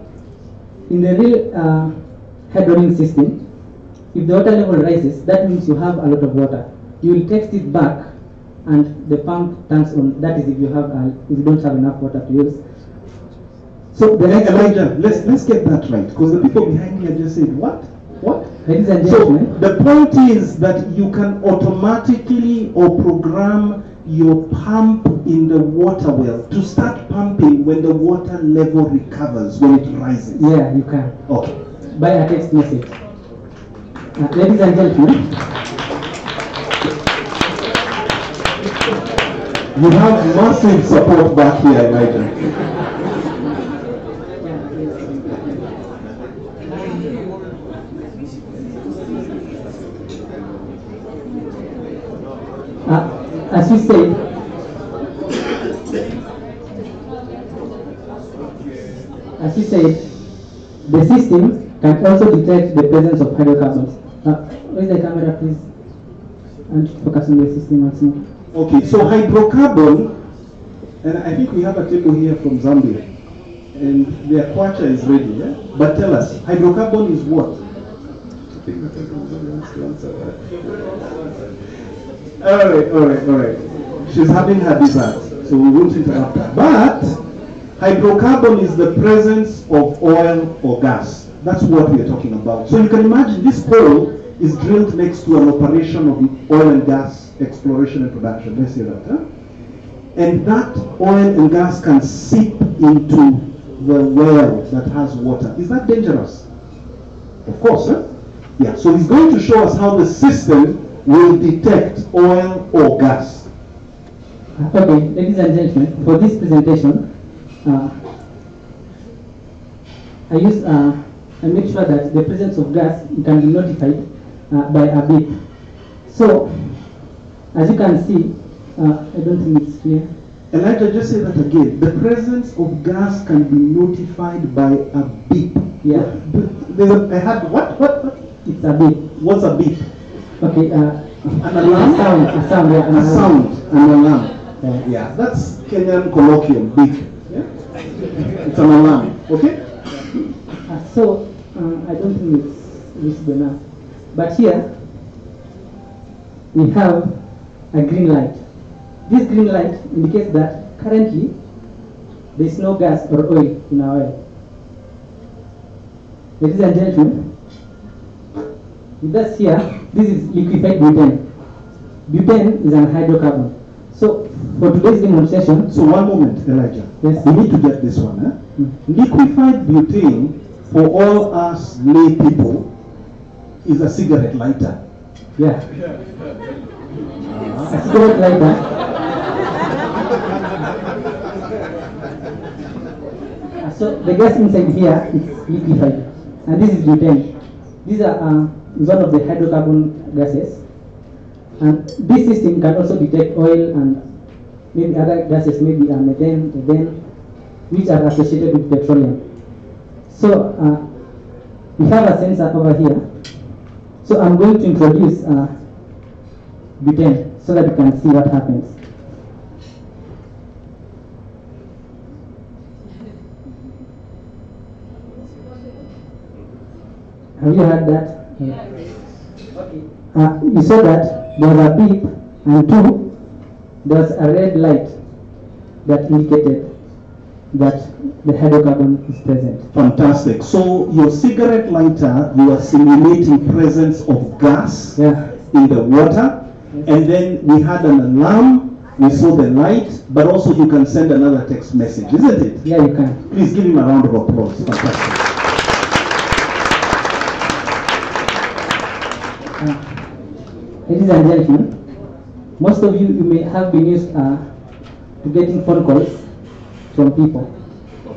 in the real head rolling system, if the water level rises, that means you have a lot of water. You will text it back, and the pump turns on. That is if you don't have enough water to use. So the next Elijah, let's get that right, because the people behind me are just saying, what? Ladies and gentlemen, so the point is that you can automatically or program your pump in the water well to start pumping when the water level recovers, when it rises. Yeah, you can. Okay. By a text message. Ladies and gentlemen, you have massive support back here, Elijah. As you said, the system can also detect the presence of hydrocarbons. Where's the camera, please? And focus on the system once more. Okay, so hydrocarbon, and I think we have a table here from Zambia, and their kwacha is ready, yeah? But tell us, hydrocarbon is what? All right. She's having her dessert, so we won't interrupt her. But hydrocarbon is the presence of oil or gas. That's what we are talking about. So you can imagine this hole is drilled next to an operation of oil and gas exploration and production. Let's say that. Huh? And that oil and gas can seep into the well that has water. Is that dangerous? Of course, huh? Yeah, so he's going to show us how the system will detect oil or gas. Okay, ladies and gentlemen, for this presentation, I make sure that the presence of gas can be notified by a beep. So, as you can see, I don't think it's clear. Elijah, just say that again. The presence of gas can be notified by a beep. Yeah. I had what? It's a beep. What's a beep? Okay. An alarm? A sound. Yeah, A sound. An alarm. Yeah. That's Kenyan colloquium, beep. Yeah? It's an alarm. Okay? So, I don't think it's visible enough. But here, we have a green light. This green light indicates that currently there is no gas or oil in our oil. Ladies and gentlemen, with us here, this is liquefied butane. Butane is an hydrocarbon. So, for today's demonstration... So one moment, Elijah. Yes. We need to get this one. Liquefied butane, for all us lay people, is a cigarette lighter. Yeah. A cigarette lighter. So the gas inside here is liquefied, and this is butane. These are one of the hydrocarbon gases, and this system can also detect oil and maybe other gases, maybe methane, which are associated with petroleum. So we have a sensor over here. So I'm going to introduce butane so that you can see what happens. Have you heard that? Yeah. Okay. You saw that there was a beep, and two, there was a red light that indicated that the hydrocarbon is present. Fantastic. So your cigarette lighter, you are simulating presence of gas in the water, and then we had an alarm, we saw the light, but also you can send another text message, isn't it? Yeah, you can. Please give him a round of applause. Fantastic. Ladies and gentlemen, most of you may have been used to getting phone calls from people.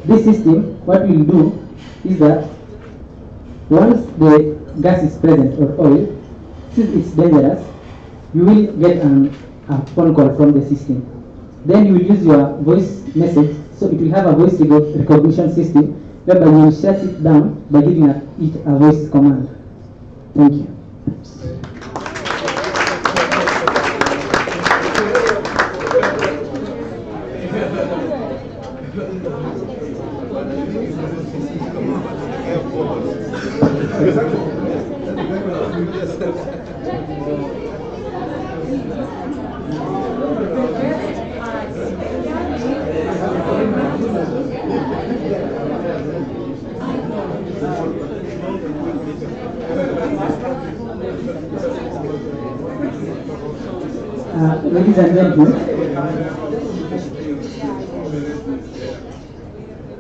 This system, what we will do is that once the gas is present or oil, since it's dangerous, you will get a phone call from the system. Then you will use your voice message, so it will have a voice recognition system whereby you will shut it down by giving it a voice command. Thank you.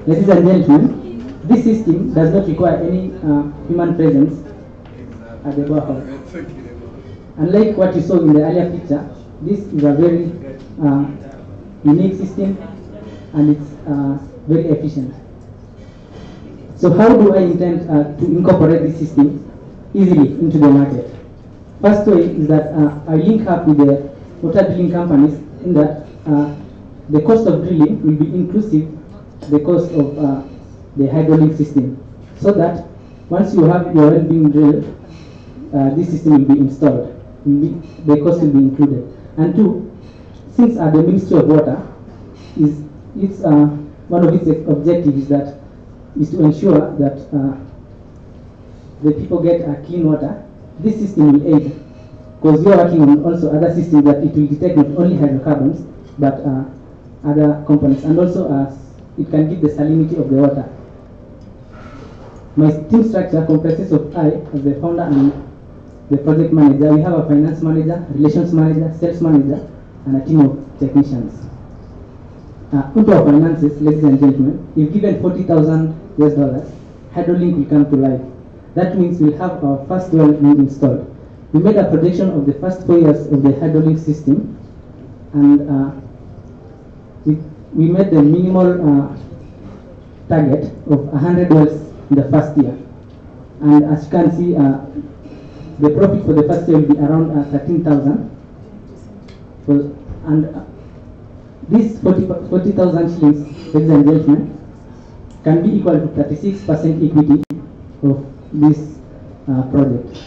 Ladies and gentlemen, this system does not require any human presence at the borehole. Unlike what you saw in the earlier picture, this is a very unique system, and it's very efficient. So how do I intend to incorporate this system easily into the market? First way is that I link up with the water drilling companies, in that the cost of drilling will be inclusive the cost of the hydraulic system, so that once you have your well being drilled, this system will be installed. The cost will be included. And two, since the Ministry of Water is one of its objectives is to ensure that the people get clean water, this system will aid, because we are working on also other systems that it will detect not only hydrocarbons but other components, and also it can give the salinity of the water. My team structure comprises of I as the founder and the project manager. We have a finance manager, relations manager, sales manager, and a team of technicians. Into our finances, ladies and gentlemen, if given $40,000 US, Hydrolink will come to life. That means we'll have our first well being installed. We made a projection of the first 4 years of the Hydrolink system, and we made the minimal target of 100 wells in the first year. And as you can see, The profit for the first year will be around 13,000. And this 40,000 shillings, ladies and gentlemen, can be equal to 36% equity of this project.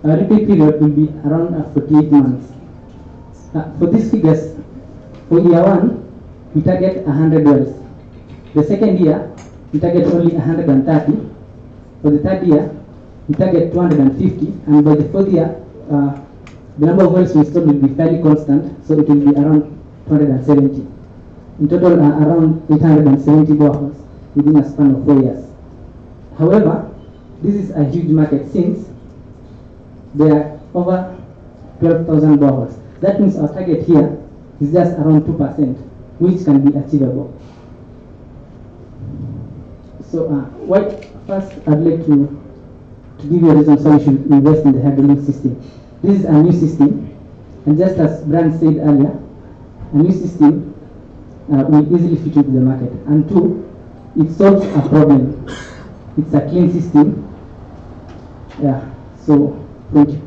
Our repay period will be around 48 months. For these figures, for year 1, we target 100 wells. The second year, we target only 130. For the third year, we target 250. And by the fourth year, the number of wells we install will be fairly constant, so it will be around 270. In total, around 870 boreholes within a span of 4 years. However, this is a huge market since there are over 12,000 boreholes. That means our target here is just around 2%, which can be achievable. So, first I'd like to give you a reason why you should invest in the hair drilling system. This is a new system, and just as Brian said earlier, a new system will easily fit into the market. And two, it solves a problem. It's a clean system. Yeah, so thank you.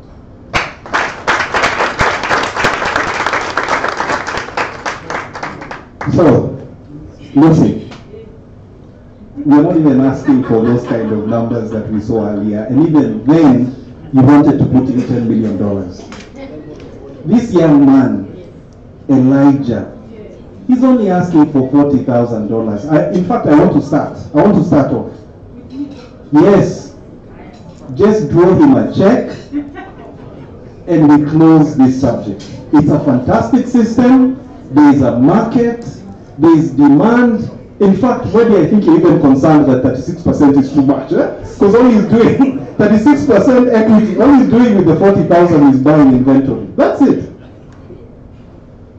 So, Lucy, we're not even asking for those kind of numbers that we saw earlier, and even then, you wanted to put in $10 million. This young man, Elijah, he's only asking for $40,000. In fact, I want to start off. Yes, just draw him a check, and we close this subject. It's a fantastic system. There is a market. There is demand. In fact, maybe I think you're even concerned that 36% is too much. Because all he's doing, 36% equity, all he's doing with the 40,000 is buying inventory. That's it.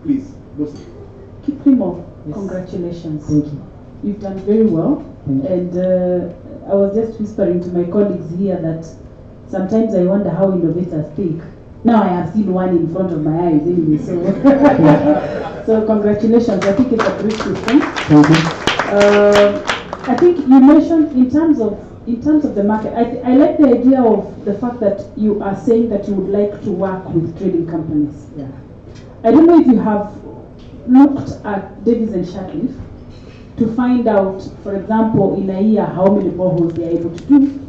Please, Lucy. Kipya, congratulations. Thank you. You've done very well. And I was just whispering to my colleagues here that sometimes I wonder how innovators think. Now I have seen one in front of my eyes anyway, so so congratulations. I think it's a great system. Thank you. I think you mentioned in terms of the market, I like the idea of the fact that you are saying that you would like to work with trading companies. Yeah. I don't know if you have looked at Davies and Shatcliffe to find out, for example, in a year how many boreholes they are able to do,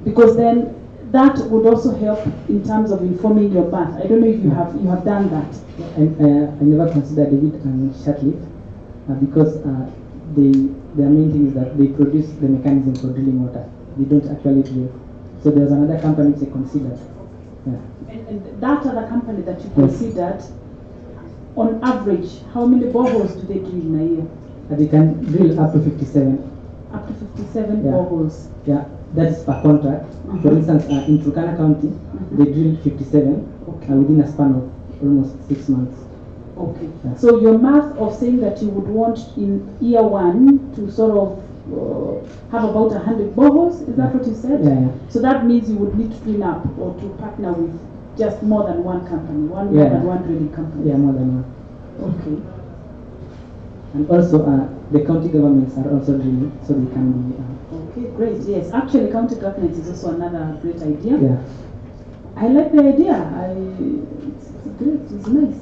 because then that would also help in terms of informing your math. I don't know if you have done that. I never considered David and Shatcliffe because their main thing is that they produce the mechanism for drilling water. They don't actually drill. So there's another company which I considered. Yeah. And that other company that you considered, on average, how many boreholes do they drill in a year? They can drill up to 57. Up to 57 boreholes. Yeah, that's per contract. For instance, in Turkana County, they drilled 57 within a span of almost 6 months. Okay. Yeah. So your math of saying that you would want in year 1 to sort of have about 100 boreholes, is that what you said? Yeah. So that means you would need to clean up or to partner with just more than one company, more than one drilling company. Yeah, more than one. Okay. And also, the county governments are also drilling, so they can be. Okay, great. Yes, actually, county governments is also another great idea. Yeah. I like the idea. It's great. It's nice.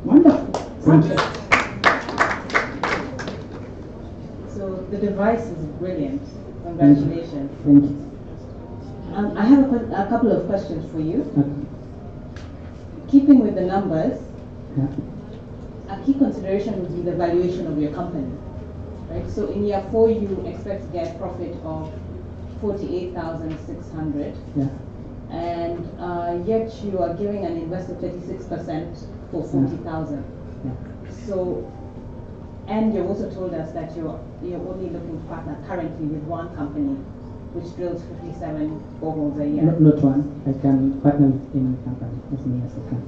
Wonderful. Thank you. So the device is brilliant. Congratulations. Thank you. I have a couple of questions for you. Okay. Keeping with the numbers, Yeah. a key consideration would be the valuation of your company, right? So in year 4, you expect to get a profit of 48,600. Yeah. And yet you are giving an investor 36% for 40,000. Yeah. So, and you've also told us that you're only looking to partner currently with one company, which drills 57 boreholes a year. Not one. I can partner with any company as many as I can.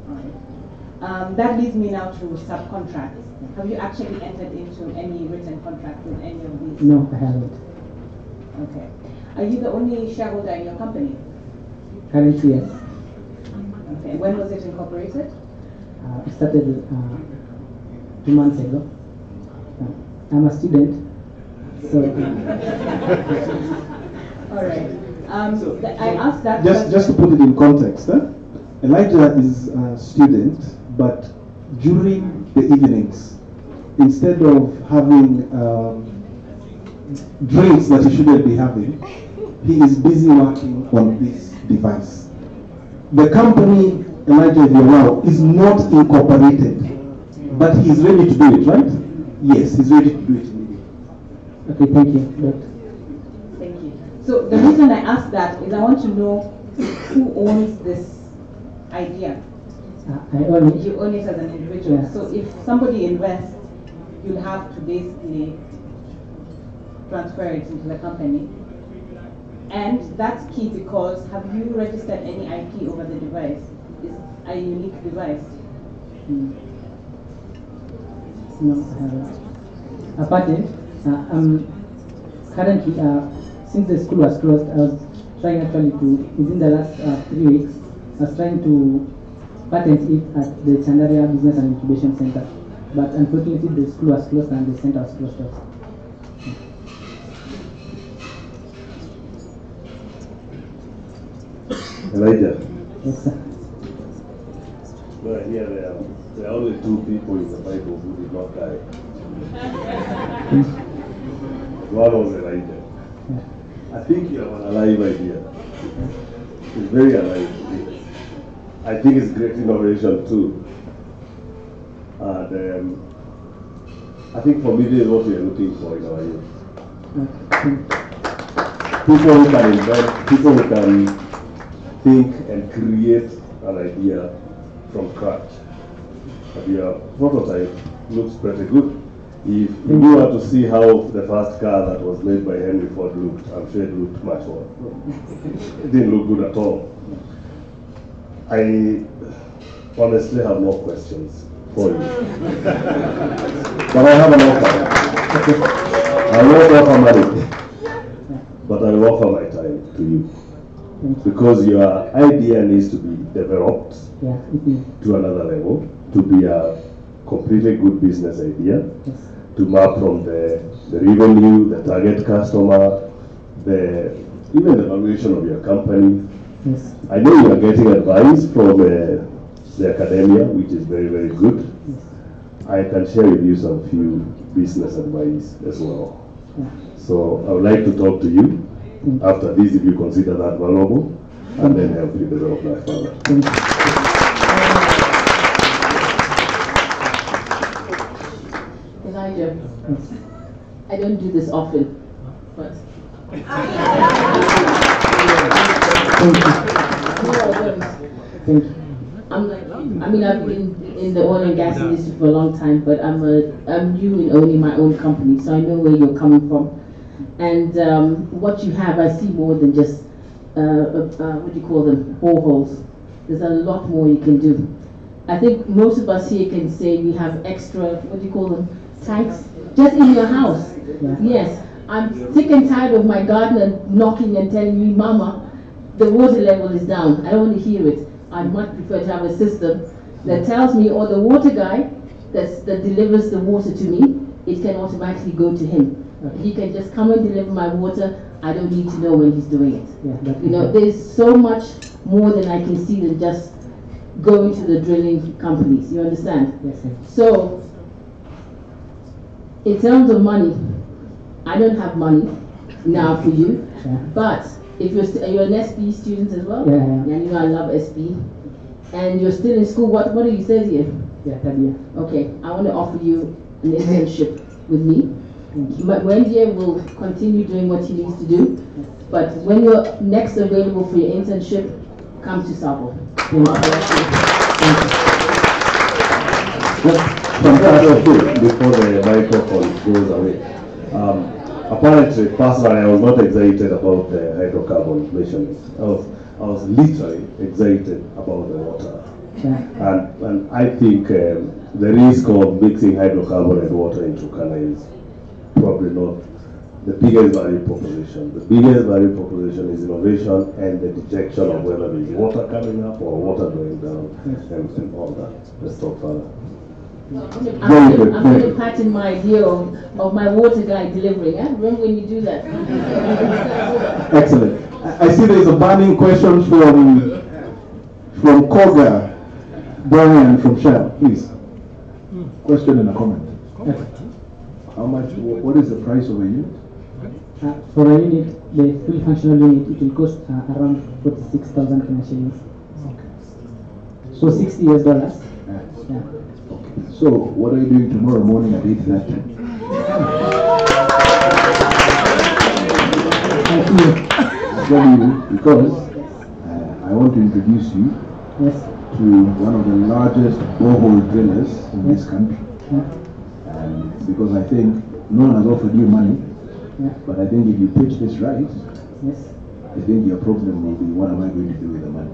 All right. That leads me now to subcontracts. Have you actually entered into any written contract with any of these? No, I haven't. Okay. Are you the only shareholder in your company? Currently, yes. Okay. When was it incorporated? I started 2 months ago. I'm a student, so. All right. I asked that Just to put it in context, Elijah is a student, but during the evenings, instead of having drinks that he shouldn't be having, he is busy working on this device. The company, Elijah, if you allow, is not incorporated, but he's ready to do it, right? Yes, he's ready to do it immediately. Okay, thank you. Thank you. So the reason I asked that is I want to know who owns this idea. I own it. You own it as an individual. Yeah. So if somebody invests, you'll have to basically transfer it into the company. And that's key because have you registered any IP over the device? It's a unique device. No, I haven't. Apart currently, since the school was closed, I was trying actually to, within the last 3 weeks, I was trying to patent it at the Chandaria Business and Incubation Center. But unfortunately, the school was closed and the center was closed off. Elijah. Yes, sir. Well, here there are only 2 people in the Bible who did not die. One was Elijah. Yeah. I think you have an alive idea. It's very alive. I think it's great innovation too. And I think for me, this is what we are looking for in our youth. People who can invent, people who can think and create an idea from scratch. But your prototype looks pretty good. If you were to see how the first car that was made by Henry Ford looked, I'm sure it looked much worse. It didn't look good at all. I honestly have no questions for you. But I have an offer. I won't offer money, but I will offer my time to you. Because your idea needs to be developed to another level, to be a completely good business idea, to map from the revenue, the target customer, even the valuation of your company. Yes. I know you are getting advice from the academia, which is very, very good. Yes. I can share with you some few business advice as well. Yeah. So I would like to talk to you after this, if you consider that valuable, and then help you develop that further. Thank you. Elijah, I don't do this often, but Thank you. I've been in the oil and gas industry for a long time, but I'm new in owning my own company, so I know where you're coming from. And what you have, I see more than just what do you call them, boreholes. There's a lot more you can do. I think most of us here can say we have extra, what do you call them, tanks, just in your house. Yeah. Yes, I'm sick and tired of my gardener knocking and telling me, Mama, the water level is down. I don't want to hear it. I much prefer to have a system that tells me, or the water guy that delivers the water to me, it can automatically go to him. He can just come and deliver my water. I don't need to know when he's doing it. Yeah, there's so much more than I can see than just going to the drilling companies. You understand? Yes, sir. So, in terms of money, I don't have money now for you. Yeah. But if you're an SP student as well, Yeah. and you know I love SP, and you're still in school, what do you say here? Yeah, Tabia. Okay, I want to offer you an internship with me. Wendy will continue doing what he needs to do, but when you're next available for your internship, come to Sabo. Before the microphone goes away. Apparently, personally, I was not excited about the hydrocarbon measurements. I was literally excited about the water. Yeah. And I think the risk of mixing hydrocarbon and water in Turkana is probably not the biggest value proposition. The biggest value proposition is innovation and the detection of whether there is water coming up or water going down and all that. Let's talk further. I'm going to patent my idea of my water guy delivering. Remember when you do that? Excellent. I see there's a burning question from Koga, Brian from Shell, please. Question and a comment. How much, what is the price of a unit? For a unit, the fully functional unit, it will cost around 46,000 Kenya shillings. Okay. So $60 US. Yeah. Yeah. Okay. So what are you doing tomorrow morning at 8:30? Because I want to introduce you Yes. to one of the largest borehole drillers in this country. Yeah. And because I think no one has offered you money, Yeah. but I think if you pitch this right, Yes. I think your problem will be, what am I going to do with the money?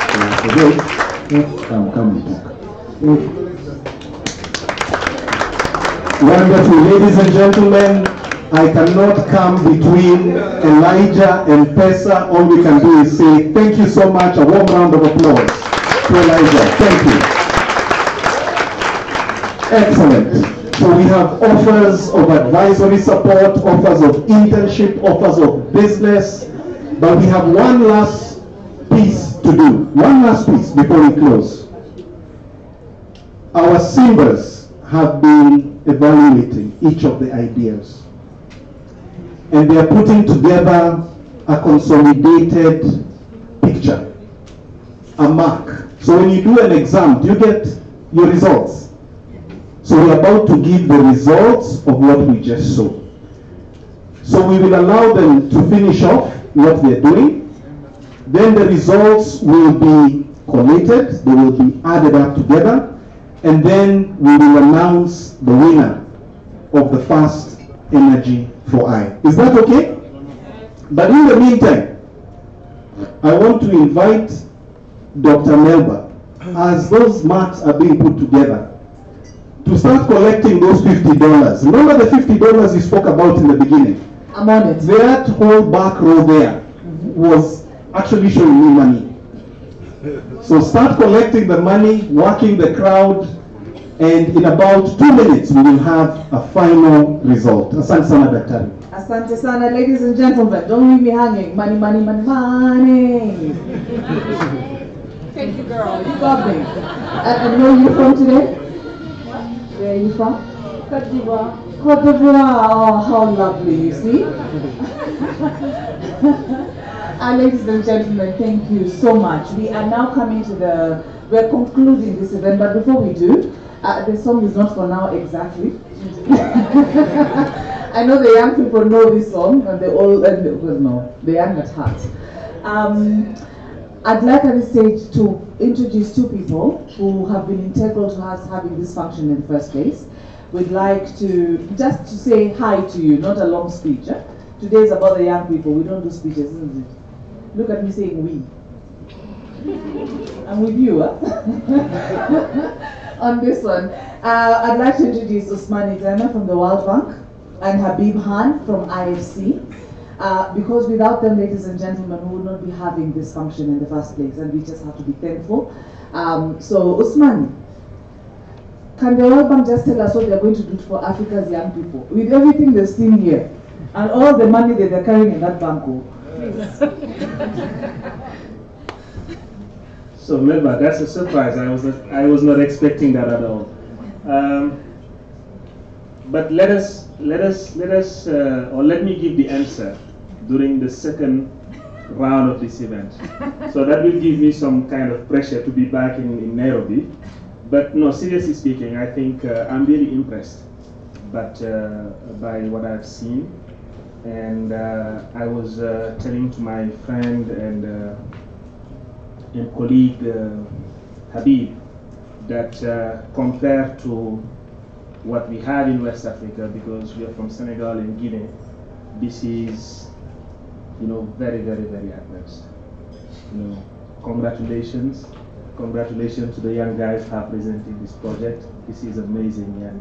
So for this, come and talk. Wonderful, ladies and gentlemen. I cannot come between Elijah and Pesa. All we can do is say thank you so much. A warm round of applause to Elijah. Thank you. Excellent. So we have offers of advisory support, offers of internship, offers of business, but we have one last piece to do. One last piece before we close. Our Simbas have been evaluating each of the ideas, and they are putting together a consolidated picture, a mark. So when you do an exam, do you get your results? So we're about to give the results of what we just saw. So we will allow them to finish off what they're doing. Then the results will be collated, they will be added up together, and then we will announce the winner of the Fast Energy for I. Is that okay? But in the meantime, I want to invite Dr. Melba, as those marks are being put together, to start collecting those $50. Remember the $50 you spoke about in the beginning? I'm on it. That whole back row there was actually showing me money. So start collecting the money, working the crowd, and in about 2 minutes we will have a final result. Asante sana daktari. Asante sana, ladies and gentlemen. Don't leave me hanging. Money, money, money, money. Thank you, girl. You got me. And where are you from today? Where are you from? Cote d'Ivoire. Cote d'Ivoire. Oh, how lovely, you see? Ladies and gentlemen, thank you so much. We are now coming to we're concluding this event, but before we do, the song is not for now exactly. I know the young people know this song, and the old, no, the young at heart. I'd like at this stage to introduce two people who have been integral to us having this function in the first place. We'd like to just to say hi to you, not a long speech. Today is about the young people. We don't do speeches, isn't it? Look at me saying we. I'm with you, on this one. I'd like to introduce Usmani Zema from the World Bank and Habib Han from IFC. Because without them, ladies and gentlemen, we would not be having this function in the first place, and we just have to be thankful. So Usmani, can the World Bank just tell us what they're going to do for Africa's young people? With everything they've seen here, and all the money that they're carrying in that bank. So Melba, that's a surprise. I was not expecting that at all. But let me give the answer during the second round of this event. So that will give me some kind of pressure to be back in Nairobi. But no, seriously speaking, I think I'm really impressed by what I've seen. And I was telling to my friend and colleague Habib that compared to what we have in West Africa, because we are from Senegal and Guinea, this is, very, very, very advanced. Congratulations to the young guys who are presenting this project. This is amazing, and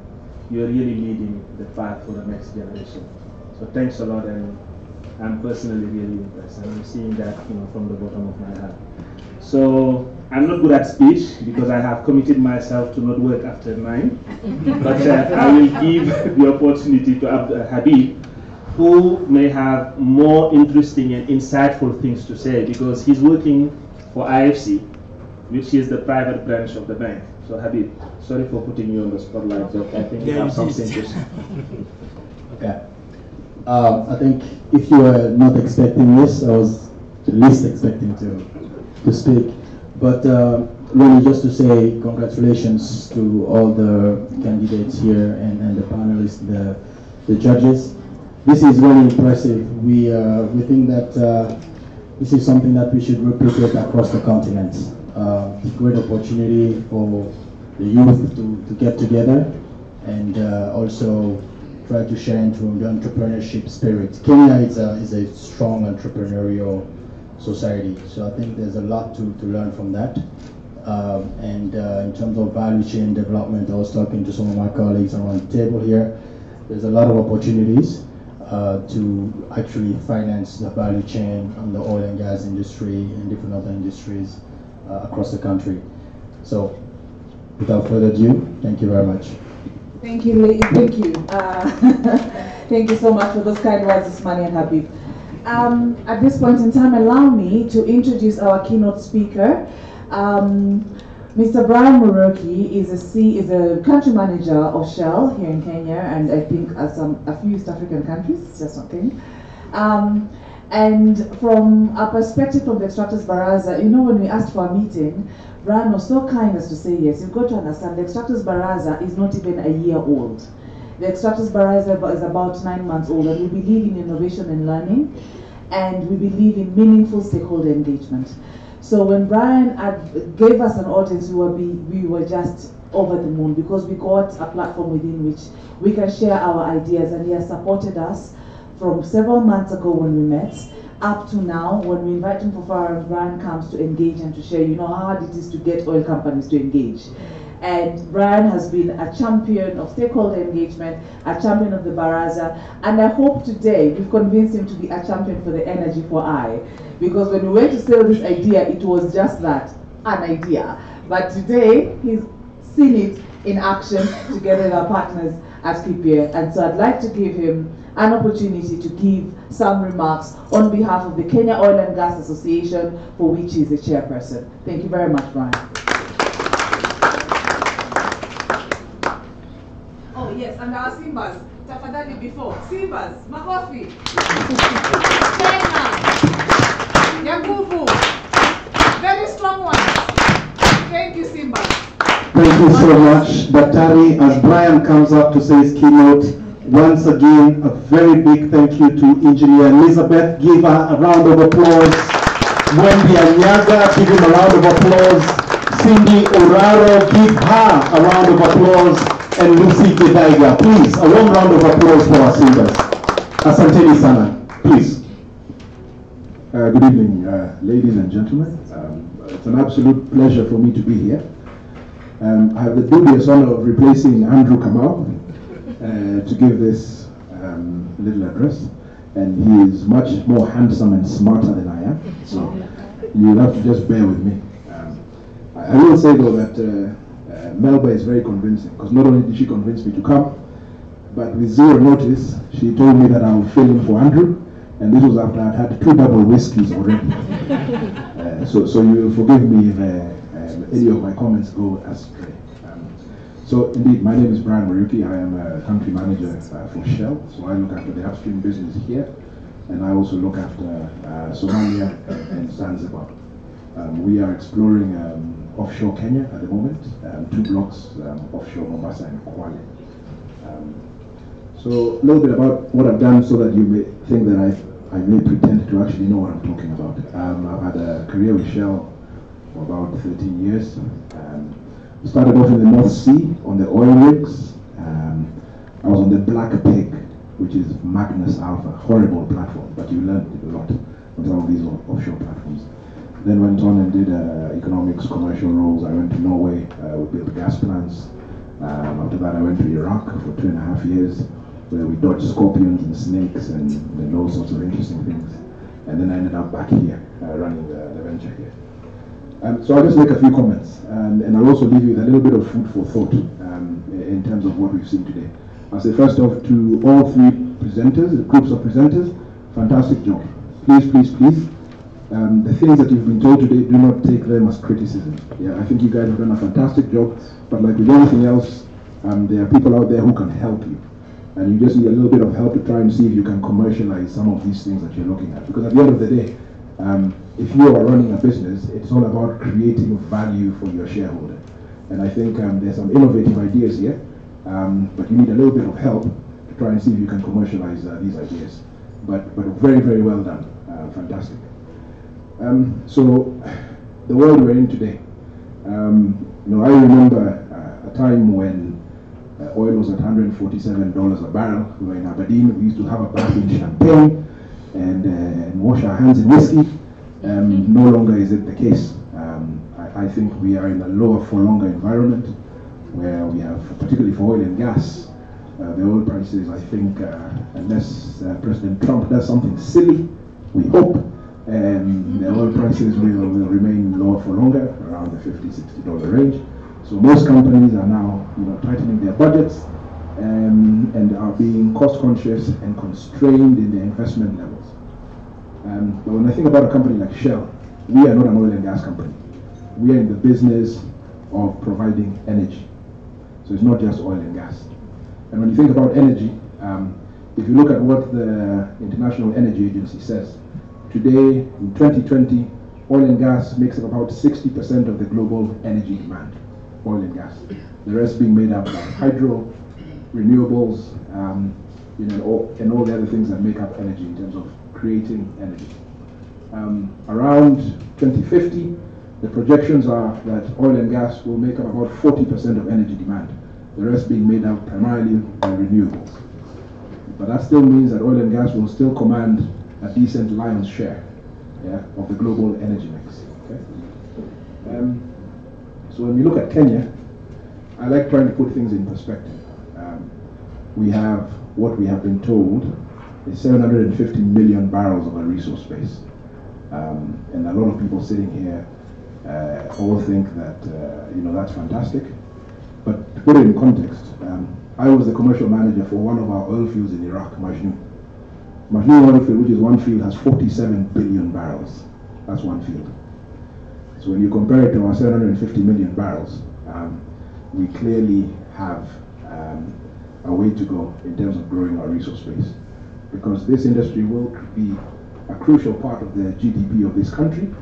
you're really leading the path for the next generation. So thanks a lot, and I'm personally really impressed, and I'm seeing that from the bottom of my heart. So I'm not good at speech because I have committed myself to not work after 9, but I will give the opportunity to Habib who may have more interesting and insightful things to say, because he's working for IFC, which is the private branch of the bank. So Habib, sorry for putting you on the spotlight, but I think you have something to say. Okay. I think if you were not expecting this, I was at least expecting to speak. But really just to say congratulations to all the candidates here and the panelists, the judges. This is really impressive. We think that this is something that we should replicate across the continent. Great opportunity for the youth to get together and also try to share into the entrepreneurship spirit. Kenya is a strong entrepreneurial society, so I think there's a lot to learn from that. In terms of value chain development, I was talking to some of my colleagues around the table here. There's a lot of opportunities to actually finance the value chain on the oil and gas industry and different other industries across the country. So, without further ado, thank you very much. Thank you, thank you. Thank you so much for those kind words, Usmani and Habib. At this point in time, allow me to introduce our keynote speaker. Mr. Brian Muroki is a country manager of Shell here in Kenya, and I think a few East African countries, just not Kenya. And from a perspective from the Extractives Baraza, you know, when we asked for a meeting, Brian was so kind as to say yes. You've got to understand, the Extractives Baraza is not even a year old. The Extractives Baraza is about 9 months old, and we believe in innovation and learning, and we believe in meaningful stakeholder engagement. So when Brian gave us an audience, we were just over the moon, because we got a platform within which we can share our ideas, and he has supported us from several months ago when we met up to now when we invite him for far, and Brian comes to engage and to share, you know, how hard it is to get oil companies to engage. And Brian has been a champion of stakeholder engagement, a champion of the Baraza, and I hope today we've convinced him to be a champion for the Energy for I. Because when we went to sell this idea, it was just that, an idea. But today, he's seen it in action together with our partners at Kipya. And so I'd like to give him an opportunity to give some remarks on behalf of the Kenya Oil and Gas Association, for which he's the chairperson. Thank you very much, Brian. Oh yes, and our Simbas, tafadhali before. Simbas, makofi. China. Yakubu, very strong one. Thank you, Simba. Thank you so much, Daktari. As Brian comes up to say his keynote, once again, a very big thank you to Engineer Elizabeth. Give her a round of applause. Wendy Anyaga, give him a round of applause. Cindy Uraro, give her a round of applause. And Lucy Gedaiga, please, a warm round of applause for our singers. Asanteni sana, please. Good evening, ladies and gentlemen. It's an absolute pleasure for me to be here. I have the dubious honor of replacing Andrew Kamau to give this little address. And he is much more handsome and smarter than I am. So you'll have to just bear with me. I will say though that Melba is very convincing, because not only did she convince me to come, but with zero notice, she told me that I would fill in for Andrew. And this was after I'd had 2 double whiskeys already. So you will forgive me if any of my comments go astray. So indeed, my name is Brian Muroki. I am a country manager for Shell. So I look after the upstream business here, and I also look after Somalia and Zanzibar. We are exploring offshore Kenya at the moment, 2 blocks offshore Mombasa and Kwale. So a little bit about what I've done, so that you may think that I may pretend to actually know what I'm talking about. I've had a career with Shell for about 13 years. Started off in the North Sea on the oil rigs. I was on the Black Pig, which is Magnus Alpha, horrible platform, but you learned a lot on some of these offshore platforms. Then went on and did economics, commercial roles. I went to Norway, we built gas plants. After that I went to Iraq for 2.5 years, where we dodged scorpions and snakes and all sorts of interesting things. And then I ended up back here, running the venture here. So I'll just make a few comments, and I'll also leave you with a little bit of food for thought in terms of what we've seen today. I'll say first off to all 3 presenters, groups of presenters. Fantastic job. Please, please, please. The things that you've been told today, do not take them as criticism. Yeah, I think you guys have done a fantastic job, but like with everything else, there are people out there who can help you. And you just need a little bit of help to try and see if you can commercialize some of these things that you're looking at. Because at the end of the day, if you are running a business, it's all about creating value for your shareholder. And I think there's some innovative ideas here, but you need a little bit of help to try and see if you can commercialize these ideas. But very, very well done. Fantastic. So the world we're in today, I remember a time when oil was at $147 a barrel. We were in Aberdeen. We used to have a bath in champagne and wash our hands in whiskey. No longer is it the case. I think we are in a lower for longer environment where we have, particularly for oil and gas, the oil prices, I think, unless President Trump does something silly, we hope, the oil prices will remain lower for longer, around the $50, $60 range. So most companies are now tightening their budgets and are being cost conscious and constrained in their investment levels. But when I think about a company like Shell, we are not an oil and gas company. We are in the business of providing energy. So it's not just oil and gas. And when you think about energy, if you look at what the International Energy Agency says, today in 2020, oil and gas makes up about 60% of the global energy demand, oil and gas. The rest being made up by hydro, renewables, and all the other things that make up energy in terms of creating energy. Around 2050, the projections are that oil and gas will make up about 40% of energy demand, the rest being made up primarily by renewables. But that still means that oil and gas will still command a decent lion's share of the global energy mix. Okay? So when we look at Kenya, I like trying to put things in perspective. We have what we have been told is 750 million barrels of a resource base. And a lot of people sitting here all think that that's fantastic. But to put it in context, I was the commercial manager for one of our oil fields in Iraq, Majnoon. Majnoon oil field, which is one field, has 47 billion barrels. That's one field. So when you compare it to our 750 million barrels, we clearly have a way to go in terms of growing our resource base. Because this industry will be a crucial part of the GDP of this country,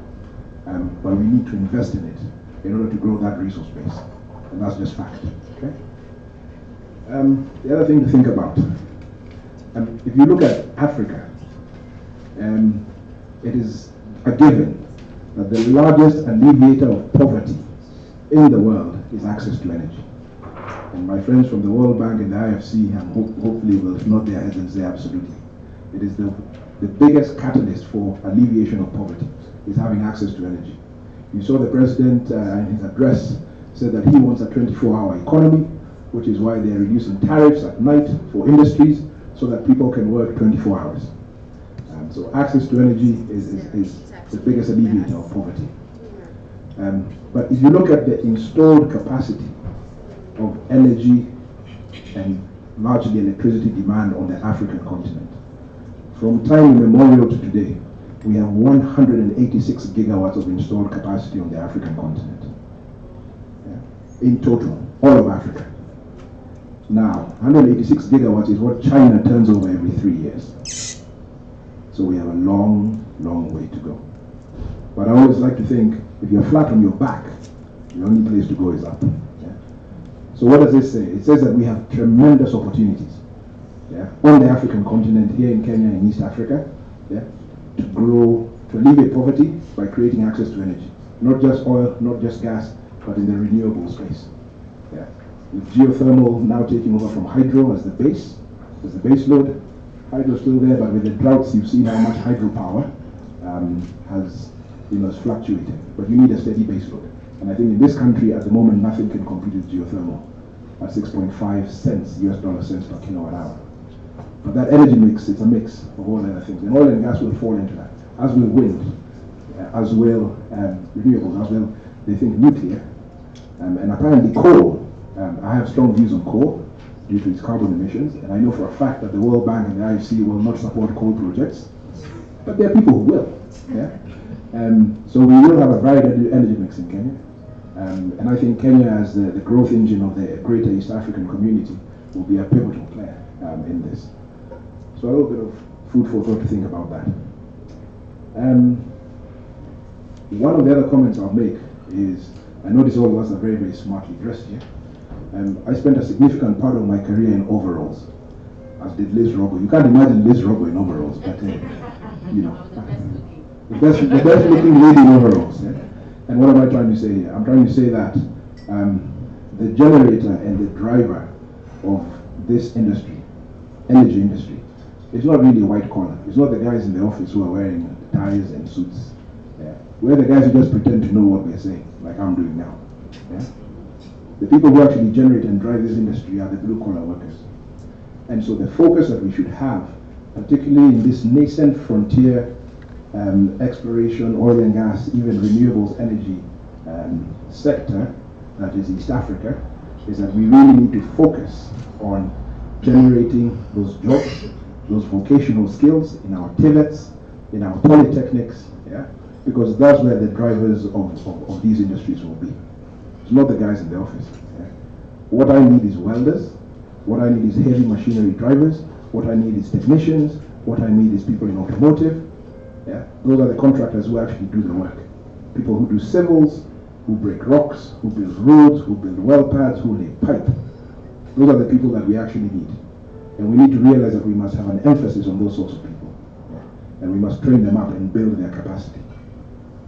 but we need to invest in it in order to grow that resource base. And that's just fact. Okay? The other thing to think about, if you look at Africa, it is a given that the largest alleviator of poverty in the world is access to energy. And my friends from the World Bank and the IFC hopefully will nod their heads and say absolutely. It is the biggest catalyst for alleviation of poverty is having access to energy. You saw the president in his address said that he wants a 24-hour economy, which is why they're reducing tariffs at night for industries so that people can work 24 hours. So access to energy is the biggest alleviator of poverty. But if you look at the installed capacity of energy and largely electricity demand on the African continent, from time immemorial to today, we have 186 gigawatts of installed capacity on the African continent. In total, all of Africa. Now, 186 gigawatts is what China turns over every 3 years. So we have a long, long way to go. But I always like to think, if you're flat on your back, the only place to go is up. So what does this say? It says that we have tremendous opportunities on the African continent, here in Kenya and East Africa, to grow, to alleviate poverty by creating access to energy. Not just oil, not just gas, but in the renewable space. With geothermal now taking over from hydro as the base load. Hydro is still there, but with the droughts, you've seen how much hydropower has fluctuated. But you need a steady base load. And I think in this country, at the moment, nothing can compete with geothermal at 6.5 cents, US dollar cents per kilowatt hour. But that energy mix, it's a mix of all other things. And oil and gas will fall into that, as will wind, as will renewables, as will, they think, nuclear. And apparently coal, I have strong views on coal. due to its carbon emissions, and I know for a fact that the World Bank and the IFC will not support coal projects, but there are people who will. Yeah? So we will have a varied energy mix in Kenya, and I think Kenya, as the growth engine of the greater East African community, will be a pivotal player in this. So a little bit of food for thought to think about that. One of the other comments I'll make is, I notice all of us are very, very smartly dressed here. I spent a significant part of my career in overalls, as did Liz Robo. You can't imagine Liz Robo in overalls, but you know, the best looking lady in overalls. Yeah? And what am I trying to say here? I'm trying to say that the generator and the driver of this industry, energy industry, is not really a white collar. It's not the guys in the office who are wearing ties and suits. Yeah? We're the guys who just pretend to know what we're saying, like I'm doing now. Yeah? The people who actually generate and drive this industry are the blue collar workers. And so the focus that we should have, particularly in this nascent frontier exploration, oil and gas, even renewables energy sector, that is East Africa, is that we really need to focus on generating those jobs, those vocational skills in our TVETs, in our polytechnics, yeah? Because that's where the drivers of these industries will be. It's not the guys in the office. Yeah? What I need is welders, what I need is heavy machinery drivers, what I need is technicians, what I need is people in automotive. Yeah? Those are the contractors who actually do the work. People who do civils, who break rocks, who build roads, who build well pads, who lay pipe. Those are the people that we actually need. And we need to realize that we must have an emphasis on those sorts of people. Yeah? And we must train them up and build their capacity,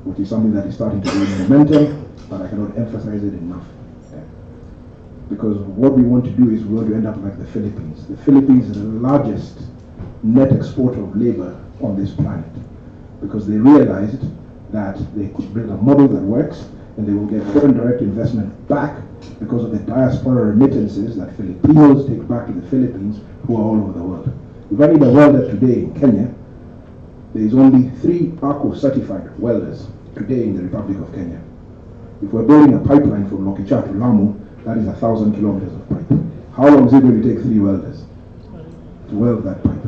which is something that is starting to gain momentum, but I cannot emphasize it enough. Yeah? Because what we want to do is we want to end up like the Philippines. The Philippines is the largest net exporter of labor on this planet, because they realized that they could build a model that works, and they will get foreign direct investment back because of the diaspora remittances that Filipinos take back to the Philippines, who are all over the world. If I need a welder today in Kenya, there is only 3 ARCO certified welders today in the Republic of Kenya. If we're building a pipeline from Lokicha to Lamu, that is 1,000 kilometers of pipe. How long is it going to take 3 welders to weld that pipe?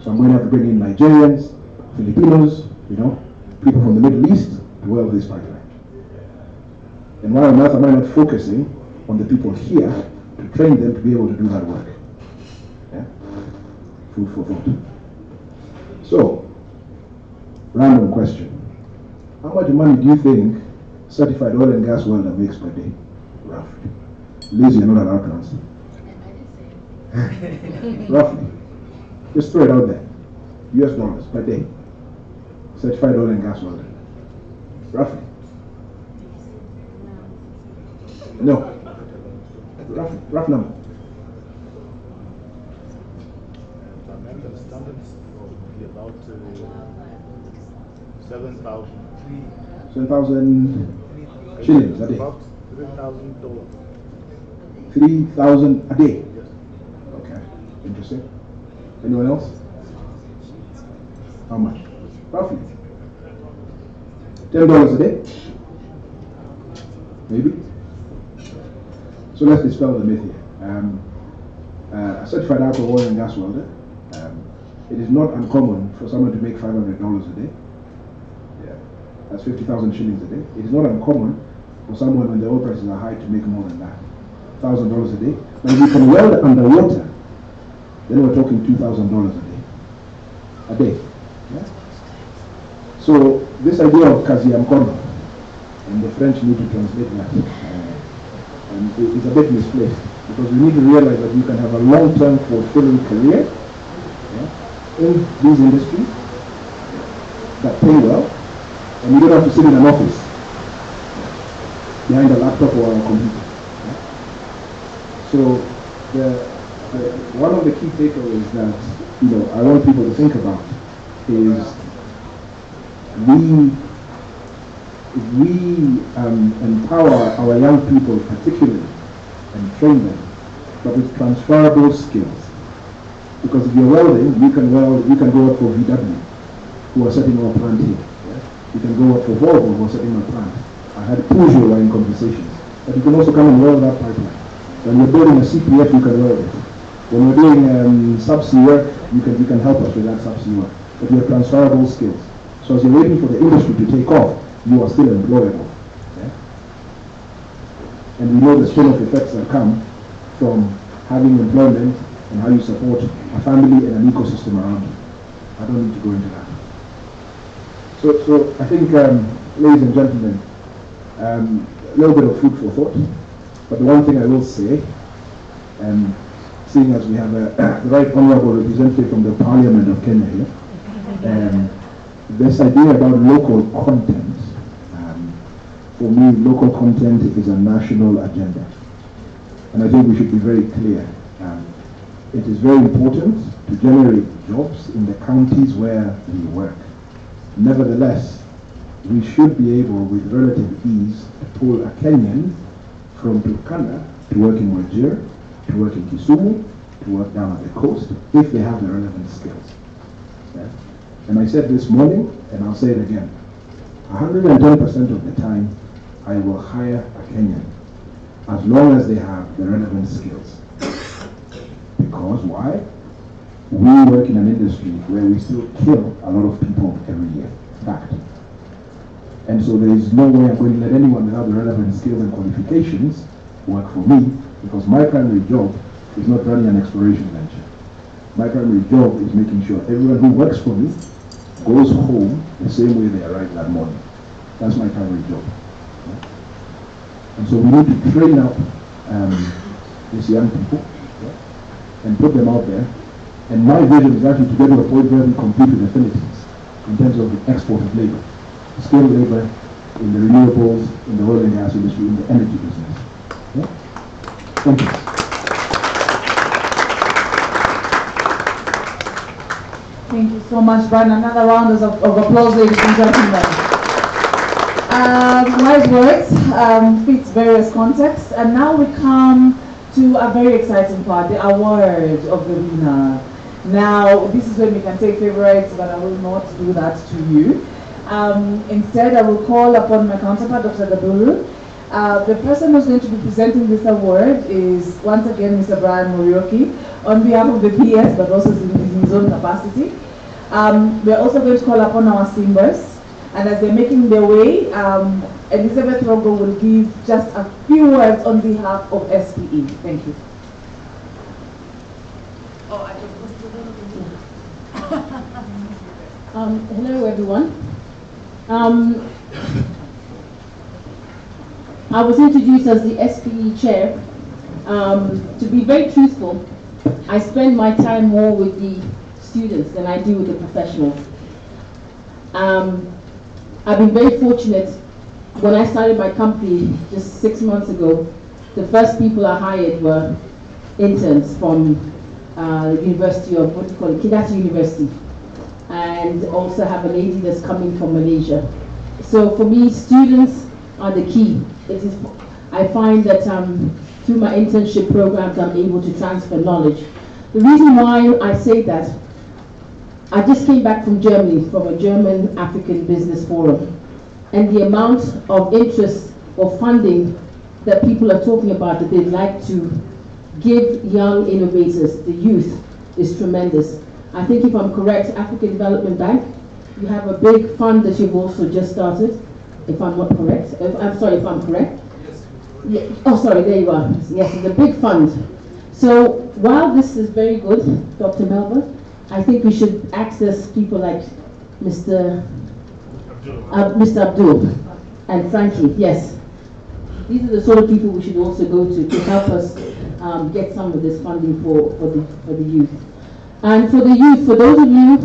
So I'm going to have to bring in Nigerians, Filipinos, you know, people from the Middle East to weld this pipeline. And why on earth am I not focusing on the people here to train them to be able to do that work? Yeah? Food for thought. So, random question. How much money do you think certified oil and gas welder makes per day? Roughly. Liz, you're not allowed to answer. Roughly. Just throw it out there. US dollars per day. Certified oil and gas welder. Roughly. No. Rough number. About 7,000. 7,000 shillings a day. About $3,000. 3,000 a day. Yes. Okay. Interesting. Anyone else? How much? Roughly. $10 a day? Maybe? So let's dispel the myth here. A certified alcohol oil and gas welder, it is not uncommon for someone to make $500 a day. Yeah. That's 50,000 shillings a day. It is not uncommon for someone when the oil prices are high to make more than that. $1,000 a day. Now if you can weld underwater, then we're talking $2,000 a day. Yeah? So this idea of Kaziamkono, and the French need to translate that, is a bit misplaced, because we need to realize that you can have a long-term fulfilling career, yeah, in these industries that pay well, and you don't have to sit in an office behind a laptop or a computer. Yeah? So one of the key takeaways that I want people to think about is we empower our young people particularly and train them, but with transferable skills. Because if you're welding, you can go work for VW, who are setting up a plant here. Yeah? You can go work for Volvo, who are setting up a plant. I had Peugeot in conversations. But you can also come and weld that pipeline. When we're building a CPF, you can lower it. When we're doing subsea work, you can help us with that subsea work. But you have transferable skills. So as you're waiting for the industry to take off, you are still employable. Yeah? And we know the spin-off effects that come from having employment and how you support a family and an ecosystem around you. I don't need to go into that. So I think, ladies and gentlemen, a little bit of food for thought. But the one thing I will say, seeing as we have the right honourable representative from the Parliament of Kenya here, this idea about local content, for me, local content is a national agenda. And I think we should be very clear. It is very important to generate jobs in the counties where we work. Nevertheless, we should be able, with relative ease, to pull a Kenyan from Turkana to work in Wajir, to work in Kisumu, to work down at the coast, if they have the relevant skills. Yeah? And I said this morning, and I'll say it again, 110% of the time, I will hire a Kenyan, as long as they have the relevant skills. Because why? We work in an industry where we still kill a lot of people every year. Fact. And so there is no way I'm going to let anyone without the relevant skills and qualifications work for me, because my primary job is not running an exploration venture. My primary job is making sure everyone who works for me goes home the same way they arrived that morning. That's my primary job. And so we need to train up these young people and put them out there. And my vision is actually to get to a point where we compete with the Philippines in terms of the export of labor, skilled labor in the renewables, in the oil and gas industry, in the energy business. Yeah? Thank you. Thank you so much, Brian. Another round of applause, ladies and gentlemen. Wise words fits various contexts, and now we come to a very exciting part, the award of the winner. Now, this is when we can take favorites, but I will not do that to you. Instead, I will call upon my counterpart, Dr. Daburu. The person who's going to be presenting this award is, once again, Mr. Brian Morioki, on behalf of the PS, but also in his own capacity. We're also going to call upon our singers, and as they're making their way, Elizabeth Rogo will give just a few words on behalf of SPE. Thank you. Hello, everyone. I was introduced as the SPE chair. To be very truthful, I spend my time more with the students than I do with the professionals. I've been very fortunate. When I started my company just 6 months ago, the first people I hired were interns from University of, what do you call it, Kenyatta University. And also have a lady that's coming from Malaysia. So for me, students are the key. I find that through my internship programs, I'm able to transfer knowledge. The reason why I say that, I just came back from Germany, from a German African Business Forum. And the amount of interest or funding that people are talking about that they'd like to give young innovators, the youth, is tremendous. I think if I'm correct, African Development Bank, you have a big fund that you've also just started, if I'm not correct. I'm sorry if I'm correct. Yeah. Oh, sorry, there you are. Yes, it's a big fund. So while this is very good, Dr. Melba, I think we should access people like Mr. Abdul and Frankie. Yes, these are the sort of people we should also go to help us get some of this funding for the youth. And for the youth, for those of you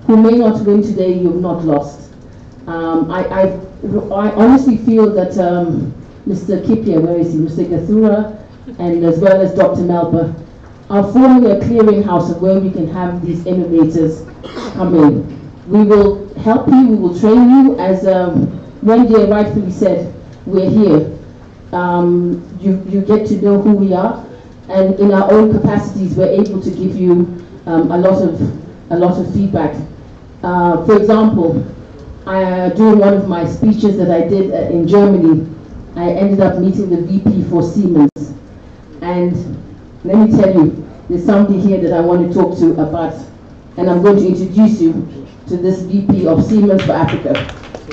who may not win today, you've not lost. I honestly feel that Mr. Kipya, where is he, Mr. Gathura, and as well as Dr. Melba, are forming a clearinghouse of where we can have these innovators come in. We will help you, we will train you, as Wendy rightfully said, we're here. You get to know who we are, and in our own capacities, we're able to give you a lot of feedback. For example, during one of my speeches that I did in Germany, I ended up meeting the VP for Siemens. And let me tell you, there's something here that I want to talk to about, and I'm going to introduce you to this VP of Siemens for Africa.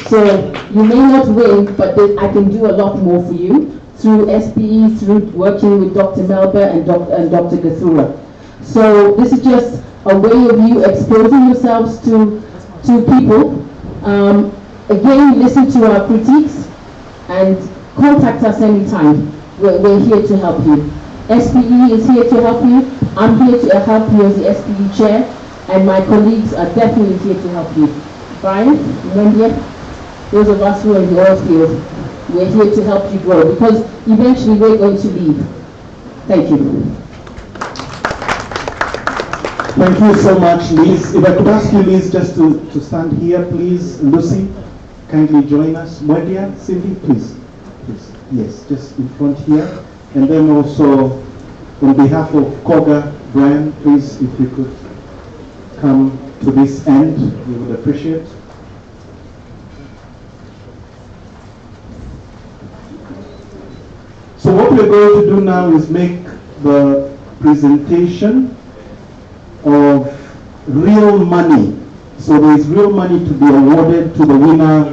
So you may not win, but I can do a lot more for you through SPE, through working with Dr. Melba and Dr. Gathura. So this is just a way of you exposing yourselves to people. Again, listen to our critiques and contact us anytime. We're here to help you. SPE is here to help you. I'm here to help you as the SPE chair, and my colleagues are definitely here to help you. Brian, Wendy, those of us who are in the oil field, we're here to help you grow, because eventually we're going to leave. Thank you. Thank you so much, Liz. If I could ask you, Liz, just to stand here, please. Lucy, kindly join us. Mwendia, Cindy, please. Please. Yes, just in front here. And then also, on behalf of Koga, Brian, please, if you could come to this end, we would appreciate. So what we're going to do now is make the presentation of real money. So there is real money to be awarded to the winner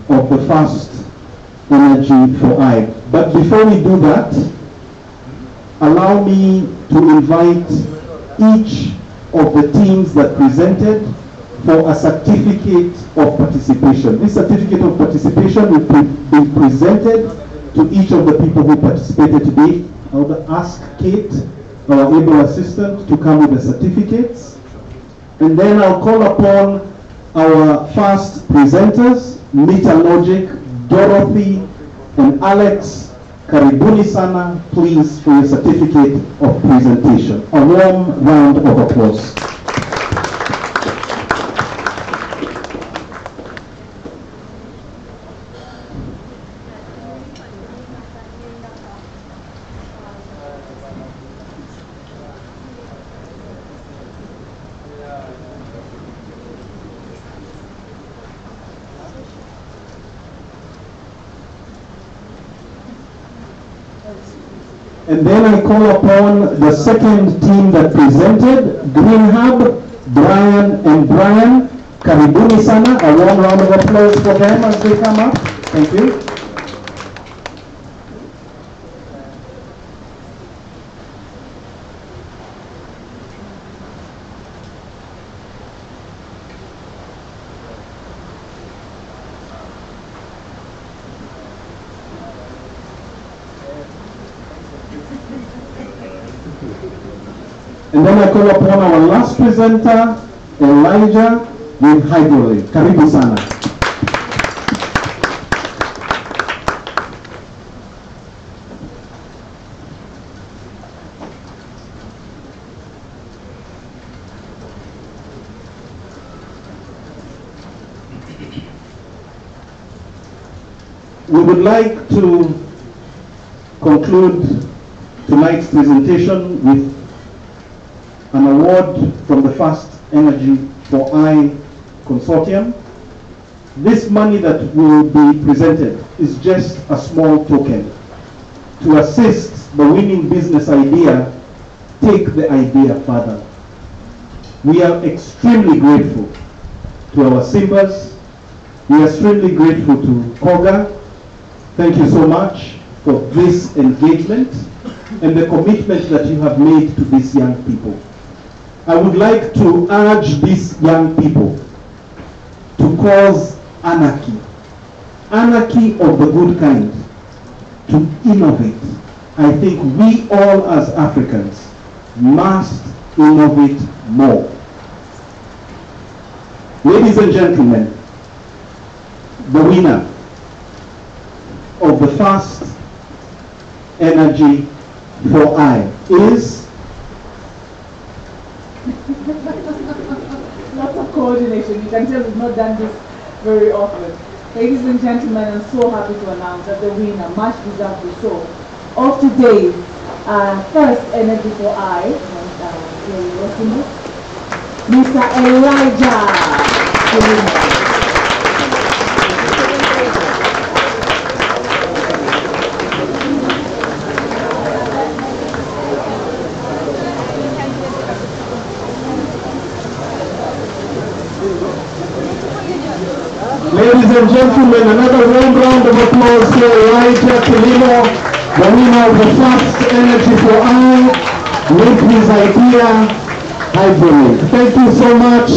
of the first Energy for I. But before we do that, allow me to invite each of the teams that presented for a certificate of participation. This certificate of participation will be presented to each of the people who participated today. I would ask Kate, our able assistant, to come with the certificates. And then I'll call upon our first presenters, Mita Logic, Dorothy, and Alex. Karibuni sana, please, for your certificate of presentation. A warm round of applause. And then I call upon the second team that presented, Green Hub, Brian and Brian. Karibuni sana, a warm round of applause for them as they come up. Thank you. And then I call upon our last presenter, Elijah with Hydrolate. Karibu sana. We would like to conclude tonight's presentation with an award from the First Energy for I Consortium. This money that will be presented is just a small token to assist the winning business idea take the idea further. We are extremely grateful to our Simbas. We are extremely grateful to Koga. Thank you so much for this engagement and the commitment that you have made to these young people. I would like to urge these young people to cause anarchy of the good kind, to innovate. I think we all as Africans must innovate more. Ladies and gentlemen, the winner of the First Energy for I is lots of coordination. You can tell we've not done this very often. Ladies and gentlemen, I'm so happy to announce that the winner, much deserved so, of today's First Energy for I, Mr. Elijah. Ladies and gentlemen, another warm round of applause for Elijah Kilimo, the winner of the first Energy for All with his idea, Hybrid. Thank you so much.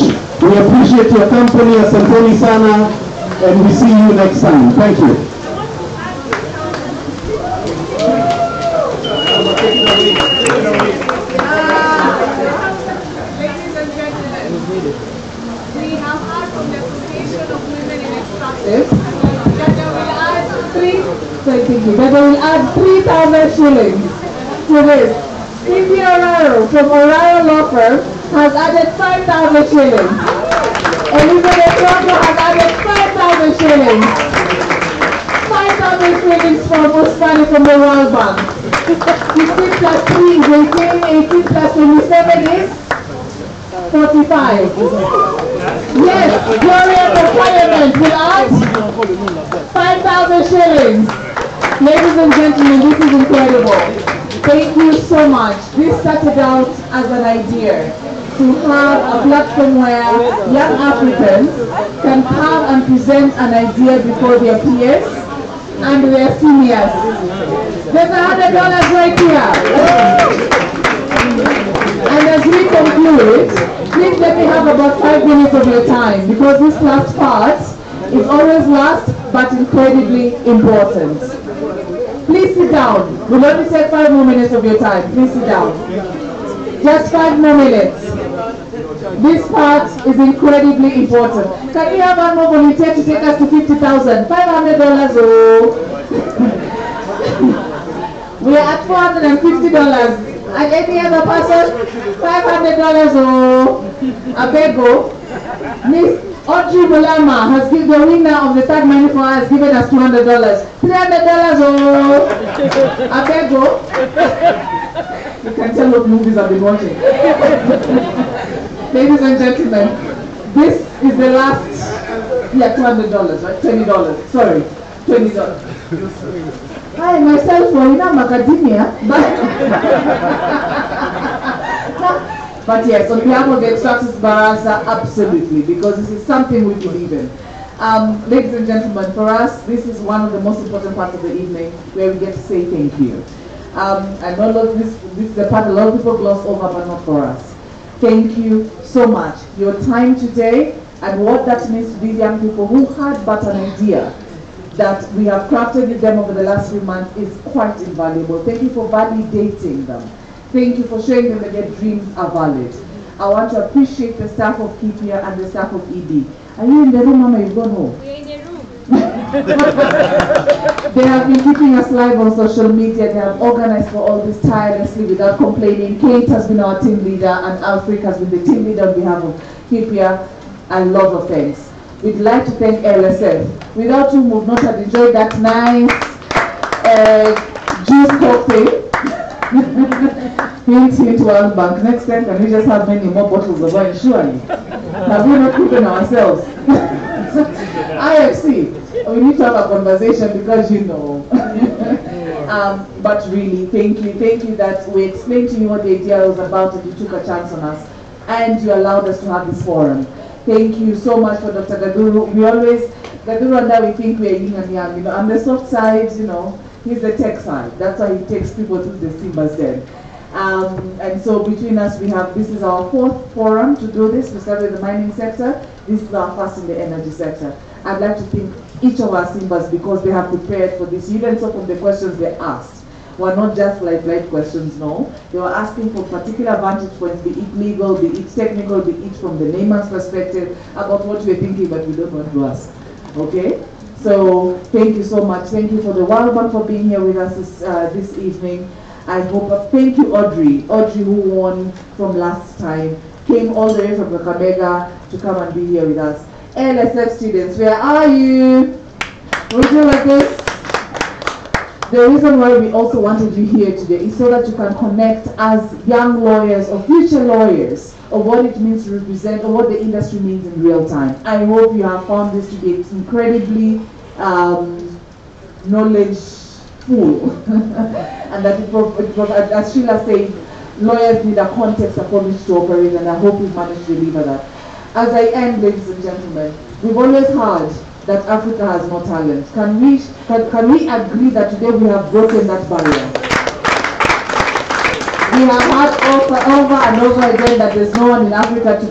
We appreciate your company, asanteni sana, and we see you next time. Thank you. Ladies and gentlemen, we have heard from the Association of Women in Extractives that they will add they will add 3,000 shillings to this. Kipya from Orion Law Firm has added 5,000 shillings. Elizabeth Rocco has added 5,000 shillings. 5,000 shillings from Usmani from the World Bank. 16 plus 3 is 18, 18 plus 27 is 45. Yes, Gloria for Parliament will add 5,000 shillings. Ladies and gentlemen, this is incredible. Thank you so much. This started out as an idea to have a platform where young Africans can come and present an idea before their peers and their seniors. There's $100 right here. And as we conclude, please let me have about 5 minutes of your time, because this last part is always last but incredibly important. Please sit down. We'll only take 5 more minutes of your time. Please sit down. Just 5 more minutes. This part is incredibly important. Can we have one more volunteer to take us to 50,000? $500. Oh. We are at $450. And any other person? $500. Oh. Abego. Miss Audrey Bulama has given the winner of the third money for us, given us $200. $300. Oh. Abego. You can tell what movies I've been watching. Ladies and gentlemen, this is the last, $200, right? $20, sorry, $20. I myself, for academia, but yes, on behalf of the Extractives Baraza, absolutely, because this is something we believe in. Ladies and gentlemen, for us, this is one of the most important parts of the evening where we get to say thank you. I know this is the part a lot of people gloss over, but not for us. Thank you so much. Your time today and what that means to these young people who had but an idea that we have crafted with them over the last few months is quite invaluable. Thank you for validating them. Thank you for showing them that their dreams are valid. I want to appreciate the staff of Kipya and the staff of ED. Are you in the room, Mama? You've gone home. We're in the room. They have been keeping us live on social media. They have organized for all this tirelessly without complaining. Kate has been our team leader and Alfred has been the team leader on behalf of Kipya, and lots of thanks. We'd like to thank LSF, without whom we would not have enjoyed that nice juice cocktail. Hint, World Bank. Next time, can we just have many more bottles of wine? Surely. Have we not proven ourselves? IFC, we need to have a conversation because you know. But really, thank you that we explained to you what the idea was about and you took a chance on us and you allowed us to have this forum. Thank you so much for Dr. Gaduru. Gaduru and I, we think we are yin and yang. On the soft side, he's the tech side. That's why he takes people to the Simba's Den. And so between us, this is our 4th forum to do this. We started the mining sector. This is our first in the energy sector. I'd like to thank each of our Simbas because they have prepared for this. You even saw from the questions they asked were not just light questions, no. They were asking for particular vantage points, be it legal, be it technical, be it from the layman's perspective, about what we're thinking, but we don't want to ask. Okay? So thank you so much. Thank you for the World Bank for being here with us this evening. I hope, thank you Audrey who won from last time, came all the way from Kakamega to come and be here with us. LSF students, where are you? Would you like this? The reason why we also wanted you here today is so that you can connect as young lawyers or future lawyers of what it means to represent or what the industry means in real time. I hope you have found this to be incredibly knowledgeful and that as Sheila said, lawyers need a context upon which to operate, and I hope we've managed to deliver that. As I end, ladies and gentlemen, we've always heard that Africa has no talent? Can we agree that today we have broken that barrier? We have had over and over again that there's no one in Africa to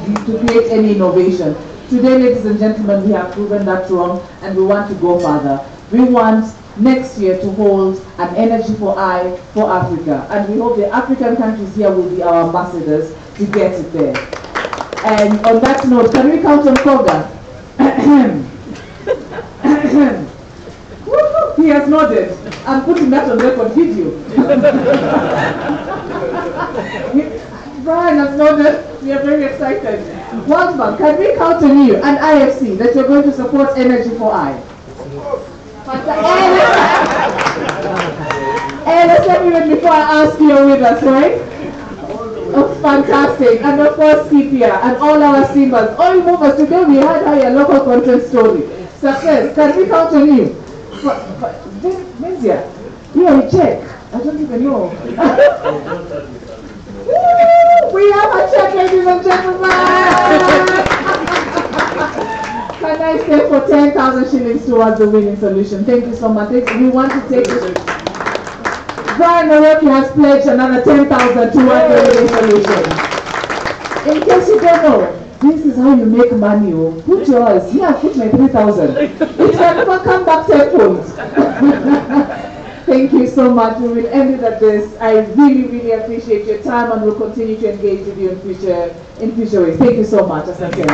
create any innovation. Today, ladies and gentlemen, we have proven that wrong, and we want to go further. We want next year to hold an Energy for I for Africa, and we hope the African countries here will be our ambassadors to get it there. And on that note, can we count on Koga? He has nodded. I'm putting that on record video. Brian has nodded. We are very excited. World Bank, can we count on you and IFC that you're going to support Energy for I? Let me wait before I ask you with us, right? Oh, fantastic. And of course, Kipya and all our Simbas, all movers. Today we had our local content story. Success. Can we count on you? Menzia, here we check. I don't even know. We have a check, ladies and gentlemen. Can I say for 10,000 shillings towards the winning solution? Thank you so much. We want to take it. Brian Naroki has pledged another 10,000 towards the winning solution. In case you don't know, this is how you make money. Oh. Put yours. Yeah, put my 3,000. It can never come back 10 points. Thank you so much. We will end it at this. I really, really appreciate your time, and we'll continue to engage with you in future ways. Thank you so much. Asante.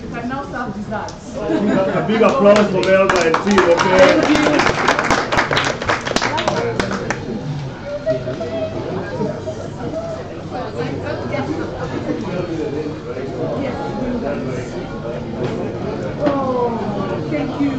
You can now serve desserts. A big applause for Melba and team, okay? Thank you.